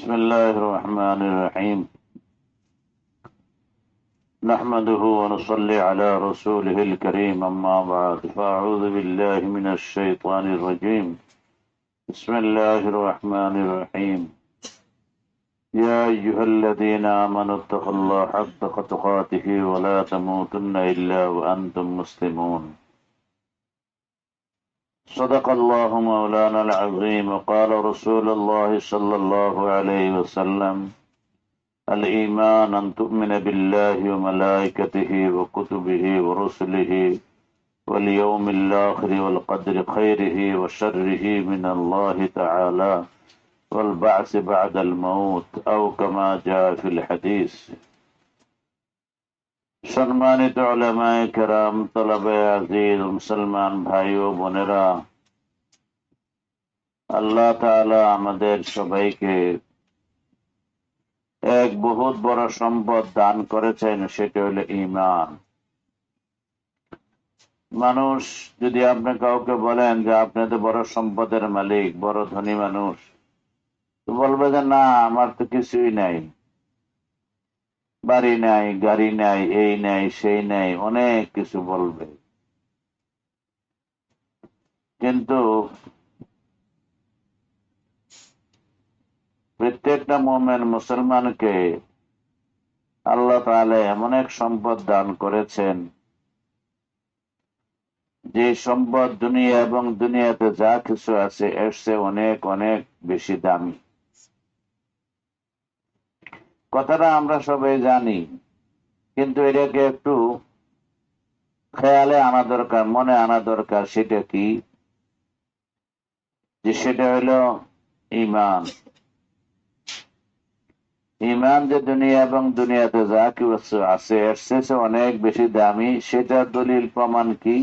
بسم الله الرحمن الرحيم. نحمده ونصلي على رسوله الكريم، أما بعد، فأعوذ بالله من الشيطان الرجيم. بسم الله الرحمن الرحيم. يا أيها الذين آمنوا اتقوا الله حق تقاته ولا تموتن إلا وأنتم مسلمون. صدق الله مولانا العظيم. وقال رسول الله صلى الله عليه وسلم: الإيمان أن تؤمن بالله وملائكته وكتبه ورسله واليوم الآخر والقدر خيره وشره من الله تعالى والبعث بعد الموت أو كما جاء في الحديث. সম্মানিত উলামায়ে কেরাম, তলবে আজিজ, মুসলমান ভাই ও বোনেরা, আল্লাহ তাআলা আমাদের সবাইকে এক বহুত বড় সম্পদ দান করেছেন, সেটা হলো ঈমান। মানুষ যদি আপনি কাউকে বলেন যে আপনি তো বড় সম্পদের মালিক, বড় ধনী মানুষ, তো বলবে যে না, আমার তো কিছুই নাই, বাড়ি নাই, গাড়ি নাই, এই নাই, সেই নাই, অনেক কিছু বলবে। কিন্তু প্রত্যেকটা মুমিন মুসলমানকে আল্লাহ তাআলা এমন এক সম্পদ দান করেছেন, যে সম্পদ দুনিয়া এবং দুনিয়াতে যা কিছু আছে এর চেয়ে অনেক অনেক বেশি দামি। কথাটা আমরা সবাই জানি, কিন্তু এটাকে একটু খেয়ালে আনা দরকার, মনে আনা দরকার। সেটা কি? যে সেটা হলো ঈমান। ঈমান যে দুনিয়া এবং দুনিয়াতে যা কিছু আছে এর চেয়ে অনেক বেশি দামি, সেটার দলিল প্রমাণ কি?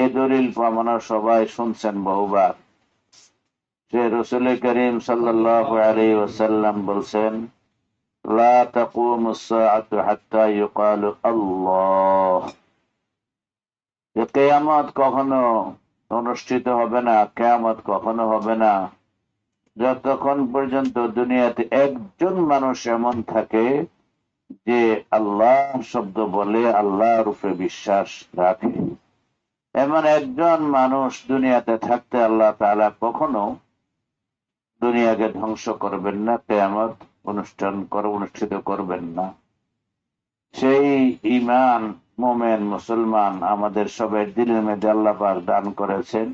এই দলিল প্রমাণ সবাই শুনছেন বহুবার। যে রাসূল করিম সাল্লাল্লাহু আলাইহি ওয়াসাল্লাম বলছেন, লা তাকুমুস সাআতু হাত্তা ইউকালু আল্লাহ। যে কিয়ামত কখনো অনুষ্ঠিত হবে না, কিয়ামত কখনো হবে না যতক্ষণ পর্যন্ত দুনিয়াতে একজন মানুষ এমন থাকে যে আল্লাহ শব্দ বলে, আল্লাহর উপরে বিশ্বাস রাখে। এমন একজন মানুষ দুনিয়াতে থাকতে আল্লাহ তাআলা কখনো দুনিয়াকে ধ্বংস করবেন না, কিয়ামত অনুষ্ঠিত করবেন না। সেই ঈমান মুমিন মুসলমান আমাদের সবাই দিলের মধ্যে আল্লাহ পাক দান করেছেন।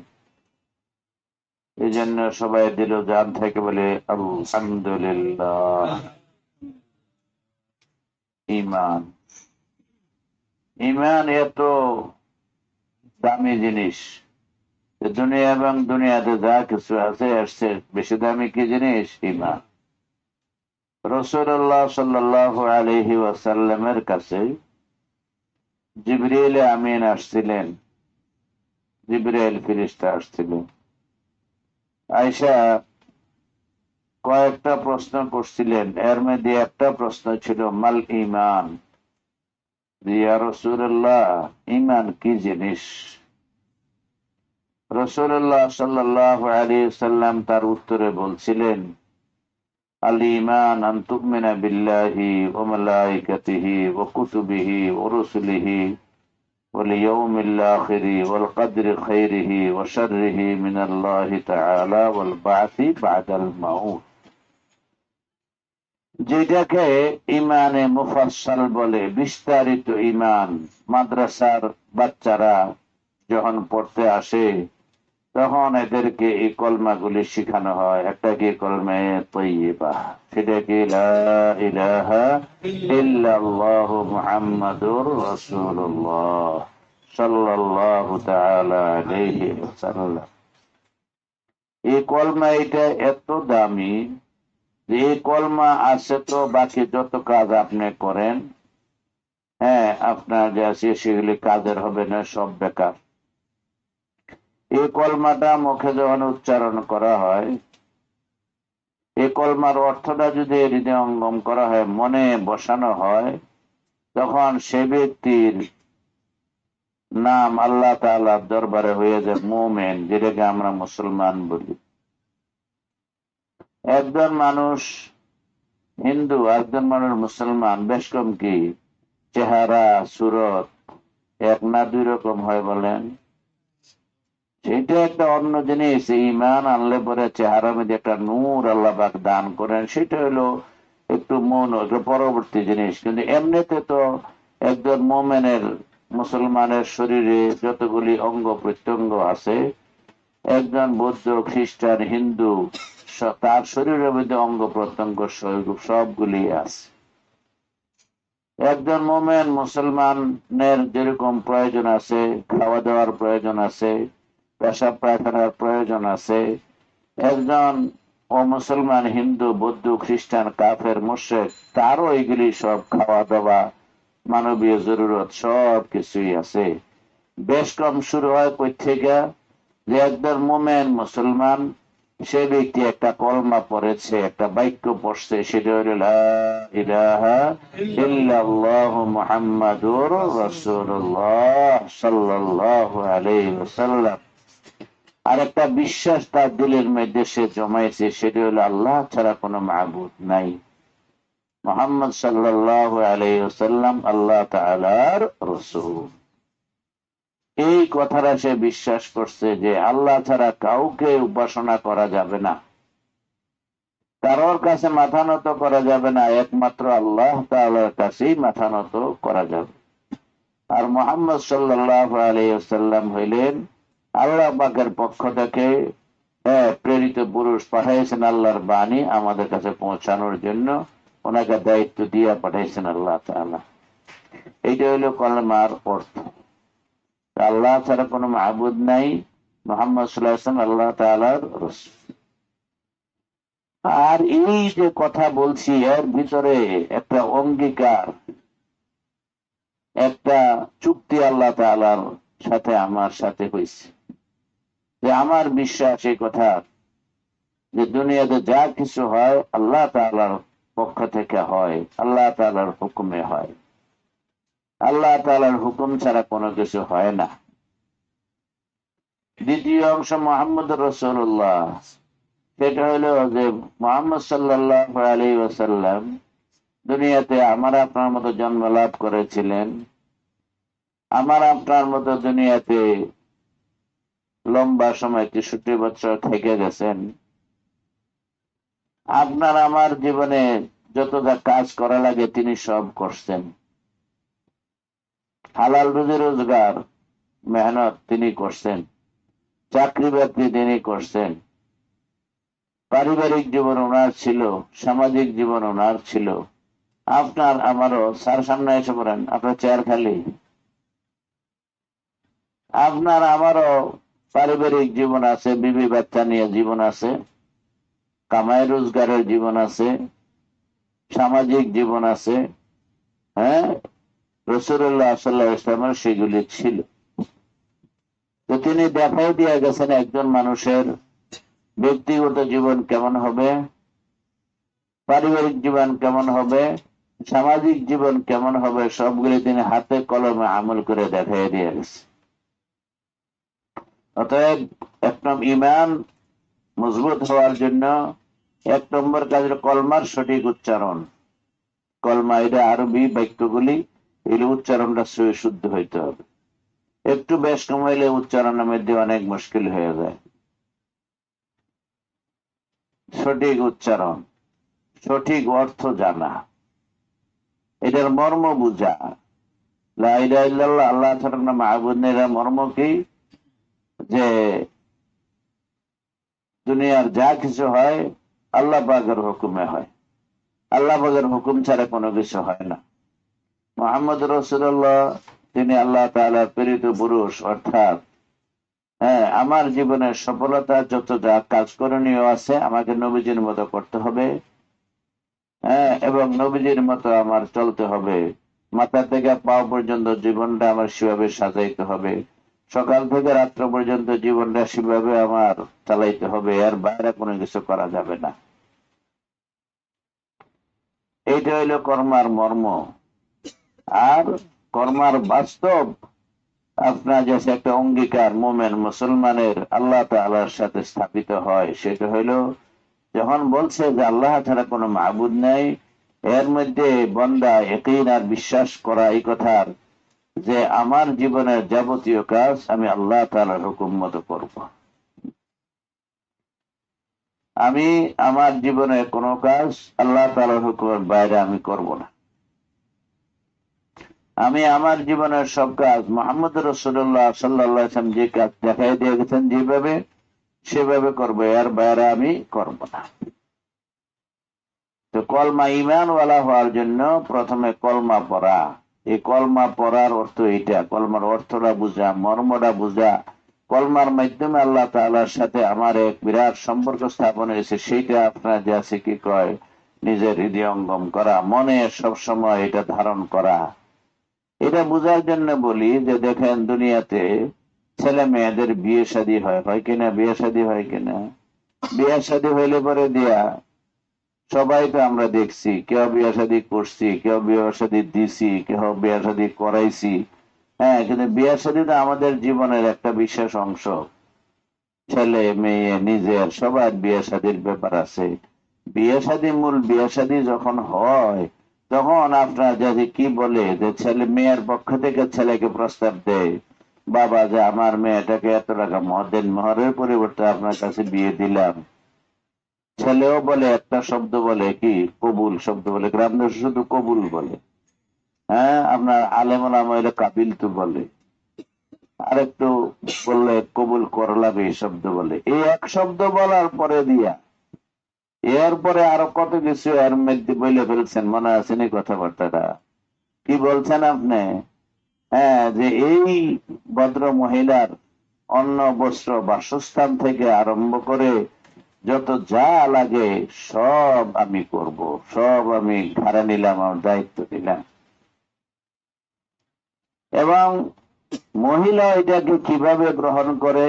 এই জন্য সবাই দিল জান থেকে বলে আলহামদুলিল্লাহ। ঈমান ঈমান এত দামি জিনিস, দুনিয়া এবং দুনিয়াতে যা কিছু আছে এর চেয়ে বেশি দামি কি জিনিস? ঈমান। রাসূলুল্লাহ সাল্লাল্লাহু আলাইহি ওয়াসাল্লামের কাছে জিবরিল আমিন আসছিলেন, জিবরাইল ফেরেশতা আসছিলেন। আয়েশা কয়েকটা প্রশ্ন করছিলেন, এর মধ্যে একটা প্রশ্ন ছিল মাল ঈমান। ইয়া রাসূলুল্লাহ, ঈমান কি জিনিস? রাসূলুল্লাহ সাল্লাল্লাহু আলাইহি ওয়াসাল্লাম তার উত্তরে বলছিলেন, আল ঈমান আন তু'মিনা বিল্লাহি ওয়া মালাইকাতিহি ওয়া কুতুবিহি ওয়া রুসুলিহি ওয়াল ইয়াউমিল আখিরি ওয়াল কদরি খাইরিহি ওয়া শাররিহি মিনাল্লাহি তাআলা ওয়াল বা'সি বা'দাল মাউত। যেটাকে ঈমানে মুফাসসাল বলে, বিস্তারিত ঈমান। মাদ্রাসার বাচ্চারা যখন পড়তে আসে তখন এদেরকে এই কলমাগুলি শেখানো হয়। একটা কি? কলমে তয়্যিবা। সেটা কি? লা ইলাহা ইল্লাল্লাহু মুহাম্মাদুর রাসূলুল্লাহ সাল্লাল্লাহু তাআলা আলাইহি ওয়াসাল্লাম। এই কলমা এটা এত দামি, এই কলমা আছে তো বাকি যত কাজ আপনি করেন, আপনার যে আছে সেগুলি কাজের হবে না, সব বেকার। এই কলমাটা মুখে যখন উচ্চারণ করা হয়, এই কলমার অর্থটা যদি হৃদয়ঙ্গম করা হয়, মনে বসানো হয়, তখন সে ব্যক্তির নাম আল্লাহ তাআলার দরবারে হয়ে যায় মুমিন, যেটাকে আমরা মুসলমান বলি। একজন মানুষ হিন্দু, একজন মানুষ মুসলমান, বেশ কম কি চেহারা সুরত এক না দুই রকম হয় বলেন? সেটা একটা অন্য জিনিস। ইমান আনলে পরে চেহারার মধ্যে একটা নূর আল্লাহ পাক দান করেন, সেটা হলো একটু মন, একটা পরবর্তী জিনিস। কিন্তু এমনিতে তো একজন মোমেনের, মুসলমানের শরীরে যতগুলি অঙ্গ প্রত্যঙ্গ আছে, একজন বৌদ্ধ, খ্রিস্টান, হিন্দু, তার শরীরের মধ্যে অঙ্গ প্রত্যঙ্গ সবগুলি আছে। একজন মোমেন মুসলমানের যেরকম প্রয়োজন আছে, খাওয়া দাওয়ার প্রয়োজন আছে, পেশাব পায়খানার প্রয়োজন আছে, একজন মুসলমান, হিন্দু, বৌদ্ধ, খ্রিস্টান, কাফের, মুশরিক, তারও এগুলি সব খাওয়া দাওয়া, মানবীয় জরুরত সব কিছুই আছে। বেশ কম শুরু হয় কই থেকে? যে একজন মোমেন মুসলমান, সে ব্যক্তি একটা কলমা পড়েছে, একটা বাক্য পড়ছে, সেটা হল লা ইলাহা ইল্লাল্লাহু মুহাম্মাদুর রাসূলুল্লাহ সাল্লাল্লাহু আলাইহি ওয়াসাল্লাম। আর একটা বিশ্বাস তার দিলের মধ্যে সে জমাইছে, সেটা হলো আল্লাহ ছাড়া কোনো মাবুদ নাই, মুহাম্মদ সাল্লাল্লাহু আলাইহি ওয়াসাল্লাম আল্লাহ তাআলার রাসূল। এই কথাটা সে বিশ্বাস করছে যে আল্লাহ ছাড়া কাউকে উপাসনা করা যাবে না, কারোর কাছে মাথা নত করা যাবে না, একমাত্র আল্লাহ তাআলার কাছেই মাথা নত করা যাবে। আর মুহাম্মদ সাল্লাল্লাহু আলাইহি ওয়াসাল্লাম হইলেন আল্লাহ পাকের পক্ষ থেকে প্রেরিত পুরুষ, পাঠাইছেন আল্লাহর বাণী আমাদের কাছে পৌঁছানোর জন্য, ওনাকে দায়িত্ব দিয়ে পাঠাইছেন আল্লাহ তাআলা। এইটা হইল কলেমার অর্থ। আল্লাহ ছাড়া কোনো মাবুদ নাই, মুহাম্মদ সাল্লাল্লাহু আলাইহি ওয়াসাল্লাম আল্লাহ তাআলার রাসূল। আর এই যে কথা বলছি, এর ভিতরে একটা অঙ্গীকার, একটা চুক্তি আল্লাহ তাআলার সাথে আমার সাথে হয়েছে, যে আমার বিশ্বাস এই কথা, যে দুনিয়াতে যা কিছু হয় আল্লাহ তাআলার পক্ষ থেকে হয়, আল্লাহ তাআলার হুকুমে হয়, আল্লাহ তাআলার হুকুম ছাড়া কোনো কিছু হয় না। দ্বিতীয় অংশ মুহাম্মদুর রাসূলুল্লাহ, সেটা হলো যে মুহাম্মদ সাল্লাল্লাহু আলাইহি ওয়াসাল্লাম দুনিয়াতে আমার আপনার মতো জন্ম লাভ করেছিলেন, আমার আপনার মতো দুনিয়াতে লম্বা সময় 63 বছর থেকে গেছেন। আপনার আমার জীবনে যত যা কাজ করা লাগে তিনি সব করছেন। হালাল রুজি রোজগার, মেহনত তিনি করছেন, চাকরি বাকরি তিনি করছেন, পারিবারিক জীবন ওনার ছিল, সামাজিক জীবন ওনার ছিল। আপনার আমারও, স্যার সামনে এসে পড়েন, আপনার চেয়ার খালি। আপনার আমারও পারিবারিক জীবন আছে, বিবি বাচ্চা নিয়ে জীবন আছে, কামাই রোজগারের জীবন আছে, সামাজিক জীবন আছে। হ্যাঁ, রাসূলুল্লাহ সাল্লাল্লাহু আলাইহি ওয়াসাল্লামের সেগুলি ছিল। তো তিনি দেখাই দিয়ে গেছেন একজন মানুষের ব্যক্তিগত জীবন কেমন হবে, পারিবারিক জীবন কেমন হবে, সামাজিক জীবন কেমন হবে, সবগুলি তিনি হাতে কলমে আমল করে দেখাই দিয়ে গেছে। অতএব একদম ইমান মজবুত হওয়ার জন্য 1 নম্বর কাজের কলমার সঠিক উচ্চারণ। কলমা, এটা আরবি বাক্যগুলি, এগুলি উচ্চারণটা শুদ্ধ হইতে হবে। একটু বেশ কম হইলে উচ্চারণের মধ্যে অনেক মুশকিল হয়ে যায়। সঠিক উচ্চারণ, সঠিক অর্থ জানা, এটার মর্ম বুঝা। লা ইলাহা ইল্লাল্লাহ, আল্লাহ ছাড়া কোনো মাবুদ নেই, এর মর্ম কি? যে দুনিয়ার যা কিছু হয় আল্লাহ পাকের হুকুমে হয়, আল্লাহ পাকের হুকুম ছাড়া কোনো কিছু হয় না। মুহাম্মদ রাসূলুল্লাহ তিনি আল্লাহ তাআলার প্রেরিত পুরুষ, অর্থাৎ আমার জীবনের সফলতা যত যা কাজ করণীয় আছে আমাকে নবীজির মতো করতে হবে, এবং নবীজির মতো আমার চলতে হবে। মাথা থেকে পা পর্যন্ত জীবনটা আমার সেভাবে সাজাইতে হবে, সকাল থেকে রাত্র পর্যন্ত জীবনটা সেভাবে আমার চালাইতে হবে, এর বাইরে কোনো কিছু করা যাবে না। এইটা হইল কর্মার মর্ম। আর কর্মার বাস্তব আপনার যে একটা অঙ্গীকার মুমিন মুসলমানের আল্লাহ তাআলার সাথে স্থাপিত হয়, সেটা হইল যখন বলছে যে আল্লাহ ছাড়া কোনো মাবুদ নেই, এর মধ্যে বান্দা ইয়াকিন আর বিশ্বাস করা এই কথার যে আমার জীবনের যাবতীয় কাজ আমি আল্লাহ তাআলার হুকুম মতো করব। আমি আমার জীবনের কোনো কাজ আল্লাহ তাআলার হুকুমের বাইরে আমি করব না। আমি আমার জীবনের সব কাজ মুহাম্মদ রাসূলুল্লাহ সাল্লাল্লাহু আলাইহি ওয়াসাল্লাম যে কাজ দেখাই দিয়ে গেছেন যেভাবে সেভাবে করবো, এর বাইরে আমি করব না। তো কলমা ঈমানওয়ালা হওয়ার জন্য প্রথমে কলমা পড়া। এই কলমা পড়ার অর্থ এইটা, কলমার অর্থটা বুঝা, মর্মটা বুঝা, কলমার মাধ্যমে আল্লাহ তাআলার সাথে আমার এক বিরাট সম্পর্ক স্থাপন হয়েছে, সেইটা আপনার যে আছে কি কয় নিজের হৃদয়ঙ্গম করা, মনে সবসময় এটা ধারণ করা। এটা বোঝার জন্য বলি যে দেখেন দুনিয়াতে ছেলে মেয়েদের বিয়ে শাদী হয় কিনা, বিয়ে শাদী হয় কিনা। বিয়ে শাদী হইলে পরে দিয়া সবাই তো আমরা দেখছি, কেউ বিয়ে শাদী করছি, কেউ বিয়ে শাদী দিছি, কেউ বিয়ে শাদী করাইছি। হ্যাঁ, কিন্তু বিয়ে শাদী তো আমাদের জীবনের একটা বিশেষ অংশ। ছেলে মেয়ে নিজের সবার বিয়ে শাদীর ব্যাপার আছে। বিয়ে শাদী মূল বিয়ে শাদী যখন হয় তখন আপনার যদি কি বলে যে ছেলে মেয়ের পক্ষ থেকে ছেলেকে প্রস্তাব দেয়, বাবা যে আমার মেয়েটাকে এত টাকা মোহর দেন, মোহরের পরিবর্তে আপনার কাছে বিয়ে দিলাম। ছেলেও বলে একটা শব্দ বলে কি কবুল শব্দ বলে, গ্রামদেশে শুধু কবুল বলে। হ্যাঁ, আপনার আলেম ওলামা হইলে কাবিল তো বলে, আরেকটু বললে কবুল করলাম এই শব্দ বলে। এই এক শব্দ বলার পরে দিয়া এরপরে আরো কত কিছু এর মধ্যে বলে ফেলছেন, মনে আছেন এই কথাবার্তাটা? কি বলছেন আপনি? হ্যাঁ, যে এই ভদ্র মহিলার অন্ন বস্ত্র বাসস্থান থেকে আরম্ভ করে যত যা লাগে সব আমি করব, সব আমি ঘাড়ে নিলাম, আমার দায়িত্ব নিলাম। এবং মহিলা এটাকে কিভাবে গ্রহণ করে,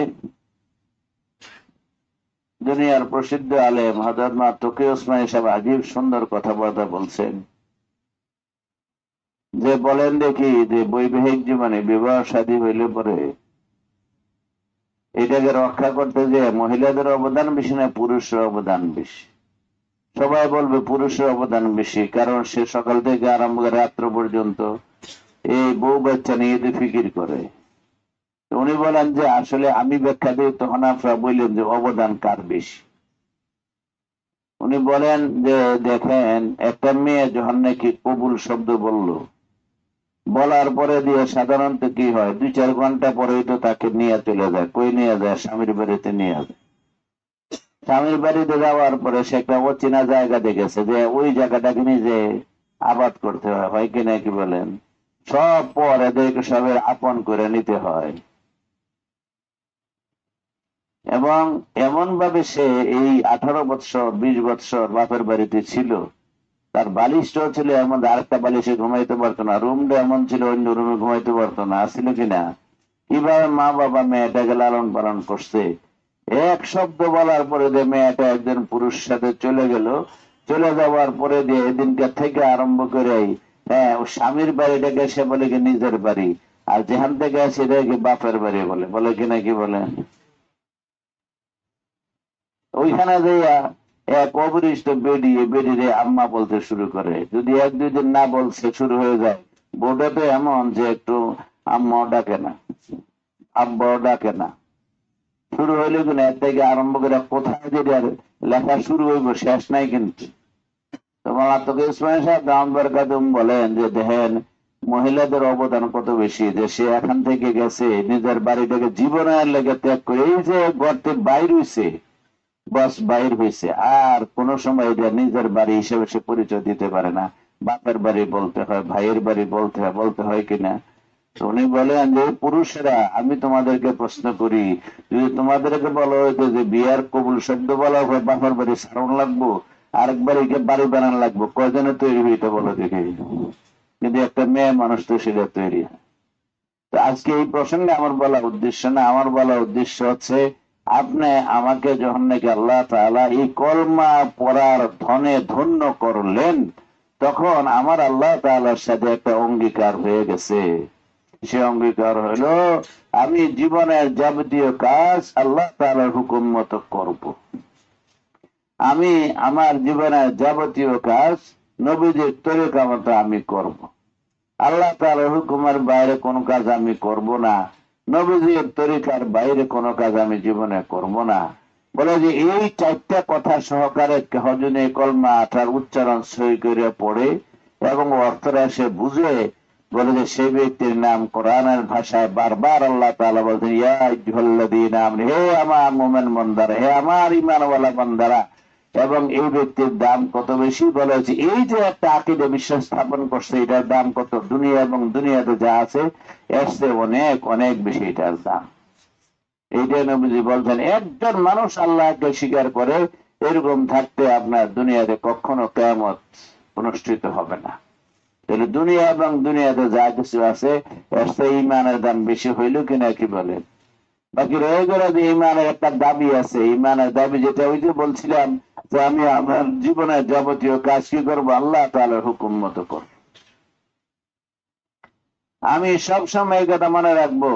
দুনিয়ার প্রসিদ্ধ আলেম হযরত মা তকি ওসমানী সাহেব আজীব সুন্দর কথাবার্তা বলছেন। যে বলেন দেখি যে বৈবাহিক জীবনে বিবাহ শাদী হইলে পরে এটাকে রক্ষা করতে যে মহিলাদের অবদান বেশি না পুরুষের অবদান বেশি? সবাই বলবে পুরুষের অবদান বেশি, কারণ সে সকাল থেকে আরম্ভ করে রাত্র পর্যন্ত এই বউ বাচ্চা নিয়ে ফিকির করে। উনি বলেন যে আসলে আমি ব্যাখ্যা দিই, তখন আপনারা বললেন যে অবদান কার বেশি। উনি বলেন যে দেখেন একটা মেয়ে যখন নাকি কবুল শব্দ বলার পরে দিয়ে সাধারণত কি হয়, 2-4 ঘন্টা পরেই তো তাকে নিয়ে চলে যায়। কই নিয়ে যায়? স্বামীর বাড়িতে নিয়ে যায়। স্বামীর বাড়িতে যাওয়ার পরে সে একটা অচেনা জায়গা দেখেছে, যে ওই জায়গাটাকে নিজে আবাদ করতে হয় কিনা, কি বলেন? সব পর এদেরকে সবের আপন করে নিতে হয়। এবং এমন ভাবে সে এই 18 বৎসর 20 বৎসর বাপের বাড়িতে ছিল, তার বালিশটাও ছিল এমন, আরেকটা বালিশে ঘুমাইতে পারতো না, রুমটা এমন ছিল অন্য রুমে ঘুমাইতে পারতো না, আসছিল কিনা? কিভাবে মা বাবা মেয়েটাকে লালন পালন করছে। এক শব্দ বলার পরে যে মেয়েটা একজন পুরুষ সাথে চলে গেল, চলে যাওয়ার পরে দিয়ে এদিনকার থেকে আরম্ভ করে হ্যাঁ ও স্বামীর বাড়িটাকে সে বলে কি নিজের বাড়ি, আর যেখান থেকে আসে এটাকে বাপের বাড়ি বলে, বলে কিনা, কি বলে? ওইখানে যাইয়া এক অবরিষ্ট বেডিয়ে বেডিরে আম্মা বলতে শুরু করে। যদি 1-2 দিন না বলছে শুরু হয়ে যায়, বউটা তো এমন যে একটু আম্মাও ডাকে না, আব্বাও ডাকে না। শুরু হইলে কিন্তু এর থেকে আরম্ভ করে কোথায় যে লেখা শুরু হইব শেষ নাই কিন্তু। তোমার আত্মকে ইসমাইল সাহেব দামবার কাদুম বলেন যে দেখেন মহিলাদের অবদান কত বেশি, যে সে এখান থেকে গেছে নিজের বাড়িটাকে জীবনের লেগে ত্যাগ করে, এই যে গর্তে বাইর হইছে, বস বাইর হয়েছে, আর কোন সময় এটা নিজের বাড়ি হিসেবে সে পরিচয় দিতে পারে না। বাপের বাড়ি বলতে হয়, ভাইয়ের বাড়ি বলতে হয় কিনা। তো উনি বলেন যে পুরুষেরা, আমি তোমাদেরকে প্রশ্ন করি, যদি তোমাদেরকে বলা হইতো যে বিয়ার কবুল শব্দ বলা হয় বাপের বাড়ি সারণ লাগবো, আরেকবার একে বাড়ি বানান লাগবো, কয়জনে তৈরি হইতে বলো দেখে? কিন্তু একটা মেয়ে মানুষ তো সেটা তৈরি হয়। তো আজকে এই প্রসঙ্গে আমার বলা উদ্দেশ্য না, আমার বলা উদ্দেশ্য হচ্ছে আপনি আমাকে যখন নাকি আল্লাহ তাআলা এই কলমা পড়ার ধনে ধন্য করলেন, তখন আমার আল্লাহ তাআলার সাথে একটা অঙ্গীকার হয়ে গেছে। সে অঙ্গীকার হলো আমি জীবনের যাবতীয় কাজ আল্লাহ তাআলার হুকুম মতো করব। আমি আমার জীবনের যাবতীয় কাজ নবীজির তরিকা মতো আমি করব। আল্লাহ তাআলার হুকুমের বাইরে কোনো কাজ আমি করব না, নবীজির তরিকার বাইরে কোনো কাজ আমি জীবনে করব না। বলে যে এই চারটা কথা সহকারে হজনে কলমা আঠার উচ্চারণ সই করে পড়ে এবং অর্থরা সে বুঝে, বলে যে সেই ব্যক্তির নাম কোরআনের ভাষায় বারবার আল্লাহ তাআলা বলছেন, ইয়া আইয়ুহাল্লাযীনা আমানু, হে আমার মুমিন বান্দারা, হে আমার ঈমানওয়ালা বান্দারা। এবং এই ব্যক্তির দাম কত বেশি, বলা হয়েছে এই যে একটা আকীদা বিশ্বাস স্থাপন করছে, এটার দাম কত, দুনিয়া এবং দুনিয়াতে যা আছে এর চেয়ে অনেক অনেক বেশি এটার দাম। এইটা নবীজি বলছেন, একজন মানুষ আল্লাহকে স্বীকার করে এরকম থাকতে আপনার দুনিয়াতে কখনো কিয়ামত অনুষ্ঠিত হবে না। তাহলে দুনিয়া এবং দুনিয়াতে যা কিছু আছে এর চেয়ে ঈমানের দাম বেশি হইল কিনা, কি বলেন? বাকি রয়ে গেল যে ঈমানের একটা দাবি আছে। ঈমানের দাবি যেটা ওই যে বলছিলাম যে আমি আমার জীবনের যাবতীয় কাজ কি করবো, আল্লাহ তাআলার হুকুম মতো করব। আমি সবসময় এই কথা মনে রাখবো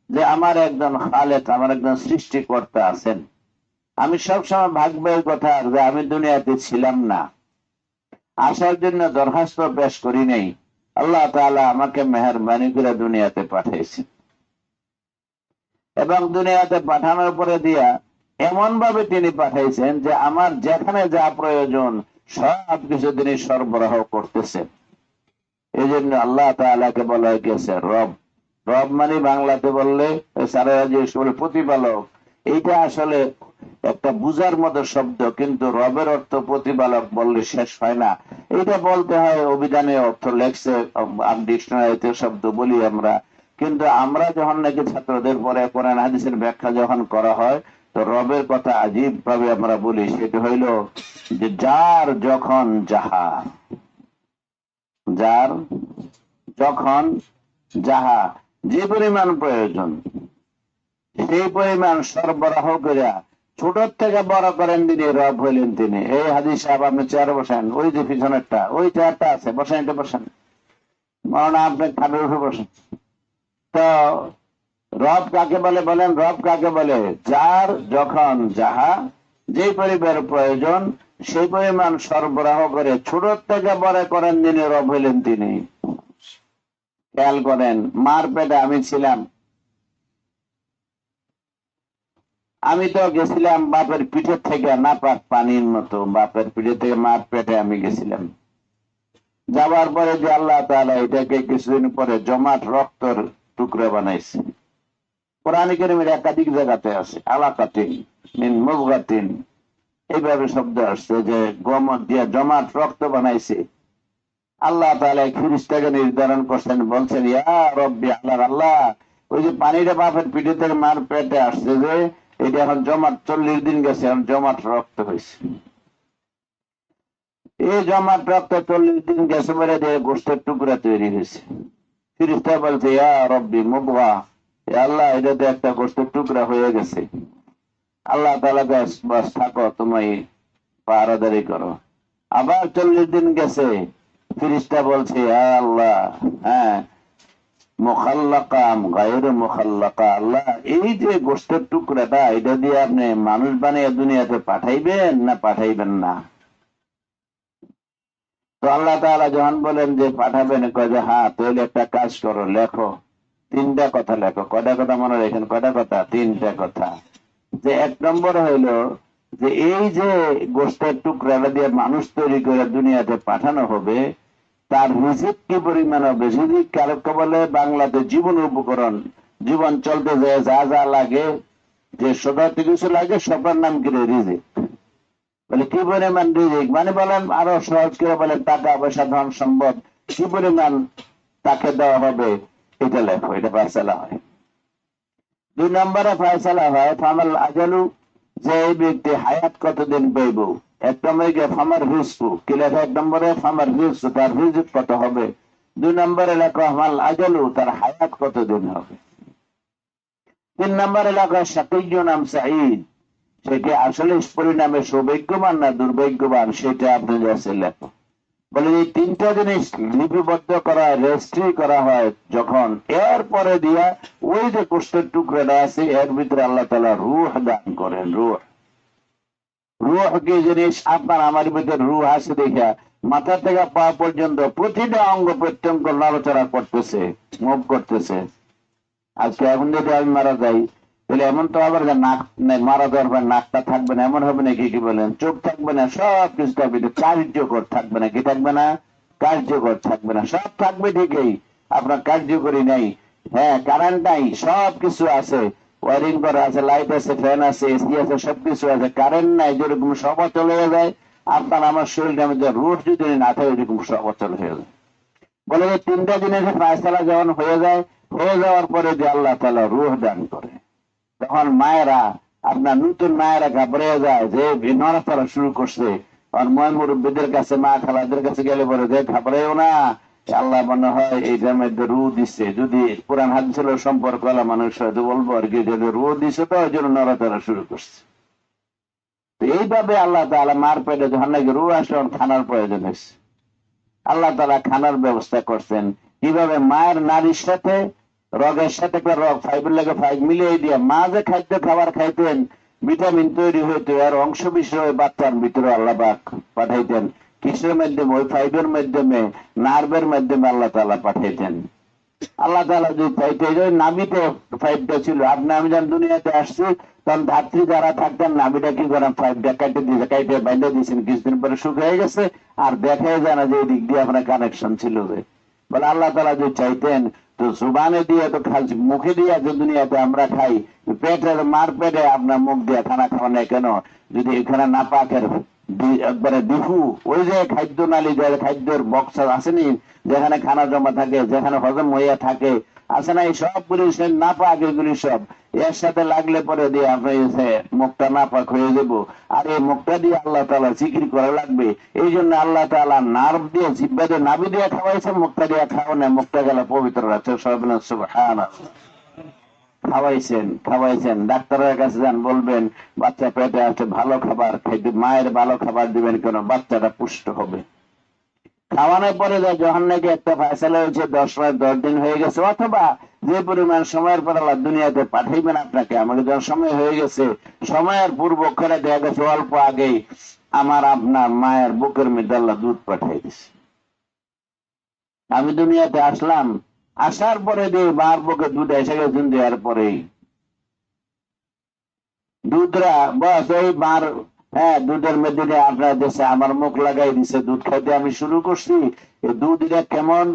যে আমার একজন খালেক, আমার একজন সৃষ্টিকর্তা আছেন। আমি সবসময় ভাববার কথা যে আমি দুনিয়াতে ছিলাম না, আসার জন্য দরখাস্ত পেশ করি নাই, আল্লাহ তাআলা আমাকে মেহেরবানি করে দুনিয়াতে পাঠিয়েছেন। এবং দুনিয়াতে পাঠানোর পরে দিয়া এমন ভাবে তিনি পাঠাইছেন যে আমার যেখানে যা প্রয়োজন সব কিছু তিনি সরবরাহ করতেছেন। এই জন্য আল্লাহ তাআলাকে বলা হয়েছে রব। রব মানে বাংলাতে বললে সারা প্রতিপালক। এইটা আসলে একটা বুঝার মতো শব্দ, কিন্তু রবের অর্থ প্রতিপালক বললে শেষ হয় না। এটা বলতে হয় অভিধানে অর্থ লেখছে, ডিকশনারিতে শব্দ বলি আমরা, কিন্তু আমরা যখন নাকি ছাত্রদের পরে কোরআন হাদিসের ব্যাখ্যা যখন করা হয়, তো রবের কথা আজীব ভাবে আমরা বলি। সেটা হইল যে যার যখন যাহা, যার যখন যাহা যে পরিমাণ প্রয়োজন সেই পরিমাণ সরবরাহ করিয়া ছোট থেকে বড় করেন তিনি, রব হইলেন তিনি। এই হাদিস সাহেব আপনি চেয়ারে বসেন, ওই যে পিছনেরটা ওই চেয়ারটা আছে, বসেন, এটা বসেন, মাওলানা আপনি খাটে উঠে বসেন। তো রব কাকে বলে বলেন? রব কাকে বলে? যার যখন যাহা যে পরিবার প্রয়োজন সেই পরিমাণ সরবরাহ করে ছোট থেকে বড় করেন যিনি, রব হইলেন তিনি। খেয়াল করেন, মার পেটে আমি ছিলাম, আমি তো গেছিলাম বাপের পিঠের থেকে নাপাক পানির মতো, বাপের পিঠে থেকে মার পেটে আমি গেছিলাম। যাওয়ার পরে যে আল্লাহ তাআলা এটাকে কিছুদিন পরে জমাট রক্তর টুকরো বানাইছে। কোরআন কারীমের একাধিক জায়গাতে আছে আলাকাতিন মিন মুযগাতিন, এইভাবে শব্দ আসছে যে গমত দিয়ে জমাট রক্ত বানাইছে। আল্লাহ তাআলা ফেরেশতাকে নির্ধারণ করছেন, বলছেন ইয়া রব্বি, আল্লাহ ওই যে পানিটা বাপের পিঠে থেকে মার পেটে আসছে যে এটা এখন জমাট 40 দিন গেছে, এখন জমাট রক্ত হয়েছে। এই জমাট রক্ত 40 দিন গেছে বলে যে গোষ্ঠের টুকরা তৈরি হয়েছে। ফেরেশতা বলছে ইয়া রব্বি মুবগা, আল্লাহ এটা তো একটা গোষ্ঠের টুকরা হয়ে গেছে। আল্লাহ তাআলা বাস থাকো, তুমি পাহারাদারি করো। আবার 40 দিন গেছে, ফেরেশতা বলছে আল্লাহ, হ্যাঁ মুখাল্লাকা গায়রে মুখাল্লাকা, আল্লাহ এই যে গোষ্ঠের টুকরাটা এটা দিয়ে আপনি মানুষ বানিয়ে দুনিয়াতে পাঠাইবেন না পাঠাইবেন না? তো আল্লাহ তাআলা যখন বলেন যে পাঠাবেন, কয় যে হ্যাঁ, তাহলে একটা কাজ করো, লেখো 3টা কথা লেখো। কয়টা কথা মনে রাখেন? কয়টা কথা? 3টা কথা। যে 1 নম্বর হইল যে এই যে গোষ্ঠের টুকরাটা দিয়ে মানুষ তৈরি করে দুনিয়াতে পাঠানো হবে, তার রিজিক কি পরিমাণ হবে? রিজিক কারকে বলে বাংলাতে জীবন উপকরণ। জীবন চলতে যায় যা যা লাগে, যে সদাতে কিছু লাগে, সবার নাম কি? রিজিক। বলে কি পরিমাণ রিজিক মানে বলেন, আরো সহজ করে বলেন, টাকা পয়সা ধন সম্পদ কি পরিমাণ তাকে দেওয়া হবে, এটা লেখো, এটা ফয়সালা হয়। 2 নম্বরে ফয়সালা হয় ফামাল আজালু, যে এই ব্যক্তি হায়াত কতদিন পাইব। 1 নম্বরে ফামার রিজকু, কি লেখা? 1 নম্বরে ফামার রিজকু, তার রিজিক কত হবে। 2 নম্বরে লেখা ফামাল আজালু, তার হায়াত কতদিন হবে। 3 নম্বরে লেখা শাকিয়্যুন আম সাঈদ, সেটা আসলে পরিণামে সৌভাগ্যবান না দুর্ভাগ্যবান, সেটা আপনি কাছে লেখো। বলে এই 3টা জিনিস লিপিবদ্ধ করা হয়, রেজিস্ট্রি করা হয় যখন, এরপরে দিয়া ওই যে কোষ্ঠের টুকরাটা আছে এর ভিতরে আল্লাহ তাআলা রূহ দান করেন। রূহ, রূহ কি জিনিস? আপনার আমার ভিতরে রূহ আছে দেখা মাথা থেকে পা পর্যন্ত প্রতিটা অঙ্গ প্রত্যঙ্গ নড়াচড়া করতেছে, মুভ করতেছে। আজকে এখন যদি আমি মারা যাই, তাহলে এমন তো আবার যে নাক মারা যাওয়ার পর নাকটা থাকবে না এমন হবে না, কি বলেন? চোখ থাকবে না, সব কিছু থাকবে, কার্যকর থাকবে না। কি থাকবে না? কার্যকর থাকবে না। সব থাকবে ঠিকই, আপনার কার্যকরী নাই। হ্যাঁ, কারেন্ট নাই, সব কিছু আছে, ওয়ারিং করা আছে, লাইট আছে, ফ্যান আছে, এসি আছে, সবকিছু আছে। কারেন্ট নাই, যেরকম সব চলে যায়, আপনার আমার শরীরটা মধ্যে রুট যদি না থাকে এরকম সব অচল হয়ে যায়। বলে যে তিনটা জিনিসের ফায়সালা যখন হয়ে যায়, হয়ে যাওয়ার পরে যে আল্লাহ তাআলা রূহ দান করে, তখন মায়েরা, আপনার নতুন মায়েরা ঘাবড়ে যায় যে নড়াচড়া শুরু করছে। আর ময় মুরব্বীদের কাছে, মা খালাদের কাছে গেলে পরে যে ঘাবড়েও না, আল্লাহ মনে হয় এইটার মধ্যে রু দিচ্ছে। যদি পুরান হাদিস ছিল সম্পর্ক হলো মানুষ হয়তো বলবো আর কি, যদি রু দিছে তো ওই জন্য নড়াচড়া শুরু করছে। এইভাবে আল্লাহ তাআলা মার পেটে যখন নাকি রু আসে খানার প্রয়োজন হয়েছে, আল্লাহ তাআলা খানার ব্যবস্থা করছেন। কিভাবে? মায়ের নারীর সাথে রগের সাথে একটা রগ, ফাইবের লাগে ফাইভ মিলিয়ে দিয়ে মা যে খাদ্য খাবার খাইতেন, ভিটামিন তৈরি হইতো, আর অংশ বিষয় বাচ্চার ভিতরে আল্লাহ পাঠাইতেন। কিসের মাধ্যমে? ওই ফাইবের মাধ্যমে, নার্ভের মাধ্যমে আল্লাহ তাআলা পাঠাইতেন। আল্লাহ তাআলা যদি চাইতে, নাভিতে ফাইভটা ছিল। আপনি আমি যখন দুনিয়াতে আসছি তখন ধাত্রী যারা থাকতেন, নাভিটা কি করেন? ফাইভটা কাটে দিয়েছে, কাইটে বাইন্দে দিয়েছেন, কিছুদিন পরে শুকিয়ে গেছে, আর দেখাই যায় না যে এই দিক দিয়ে আপনার কানেকশন ছিল। বলে আল্লাহ তাআলা যদি চাইতেন তো জুবানে দিয়ে, তো মুখে দিয়ে যে দুনিয়াতে আমরা খাই, পেটে, মার পেটে আপনার মুখ দিয়ে খানা খাওয়া নেই কেন? যদি এখানে না পাকের একবারে ডিফু, ওই যে খাদ্য নালী, যে খাদ্যের বক্স আসেনি, যেখানে খানা জমা থাকে, যেখানে হজম হইয়া থাকে, আছে না? এই সবগুলি না পাক, এগুলি সব এর সাথে লাগলে পরে দিয়ে আপনি মুখটা না পাক হয়ে যাবো। আর এই মুখটা দিয়ে আল্লাহ তাআলা জিকির করা লাগবে। এই জন্য আল্লাহ তাআলা নার্ভ দিয়ে, জিহ্বা দিয়ে, নাভি দিয়ে খাওয়াইছে, মুখটা দিয়ে খাওয়া না, মুখটা গেলে পবিত্র রাখছে। সুবহানাল্লাহ। খাওয়াইছেন। ডাক্তারের কাছে যান, বলবেন বাচ্চা পেটে আছে, ভালো খাবার খাইতে, মায়ের ভালো খাবার দিবেন কেন? বাচ্চাটা পুষ্ট হবে। খাওয়ানোর পরে যখন নাকি একটা ফয়সালা হয়েছে 10 দিন হয়ে গেছে, অথবা যে পরিমাণ সময়ের পর আল্লাহ দুনিয়াতে পাঠাইবেন আপনাকে, আমাকে যখন সময় হয়ে গেছে, সময়ের পূর্ব করে দেখা গেছে অল্প আগেই আমার আপনার মায়ের বুকের মধ্যে আল্লাহ দুধ পাঠাই দিছে। আমি দুনিয়াতে আসলাম, আসার পরে দিয়ে মার বুকে দুধ এসে গেছেন, দেওয়ার পরেই দুধরা বস ওই মার, হ্যাঁ, দুধের মধ্যে আপনার দেশে আমার মুখ লাগাই দিছে, দুধ খাইতে আমি শুরু করছি। এই দুধটা কেমন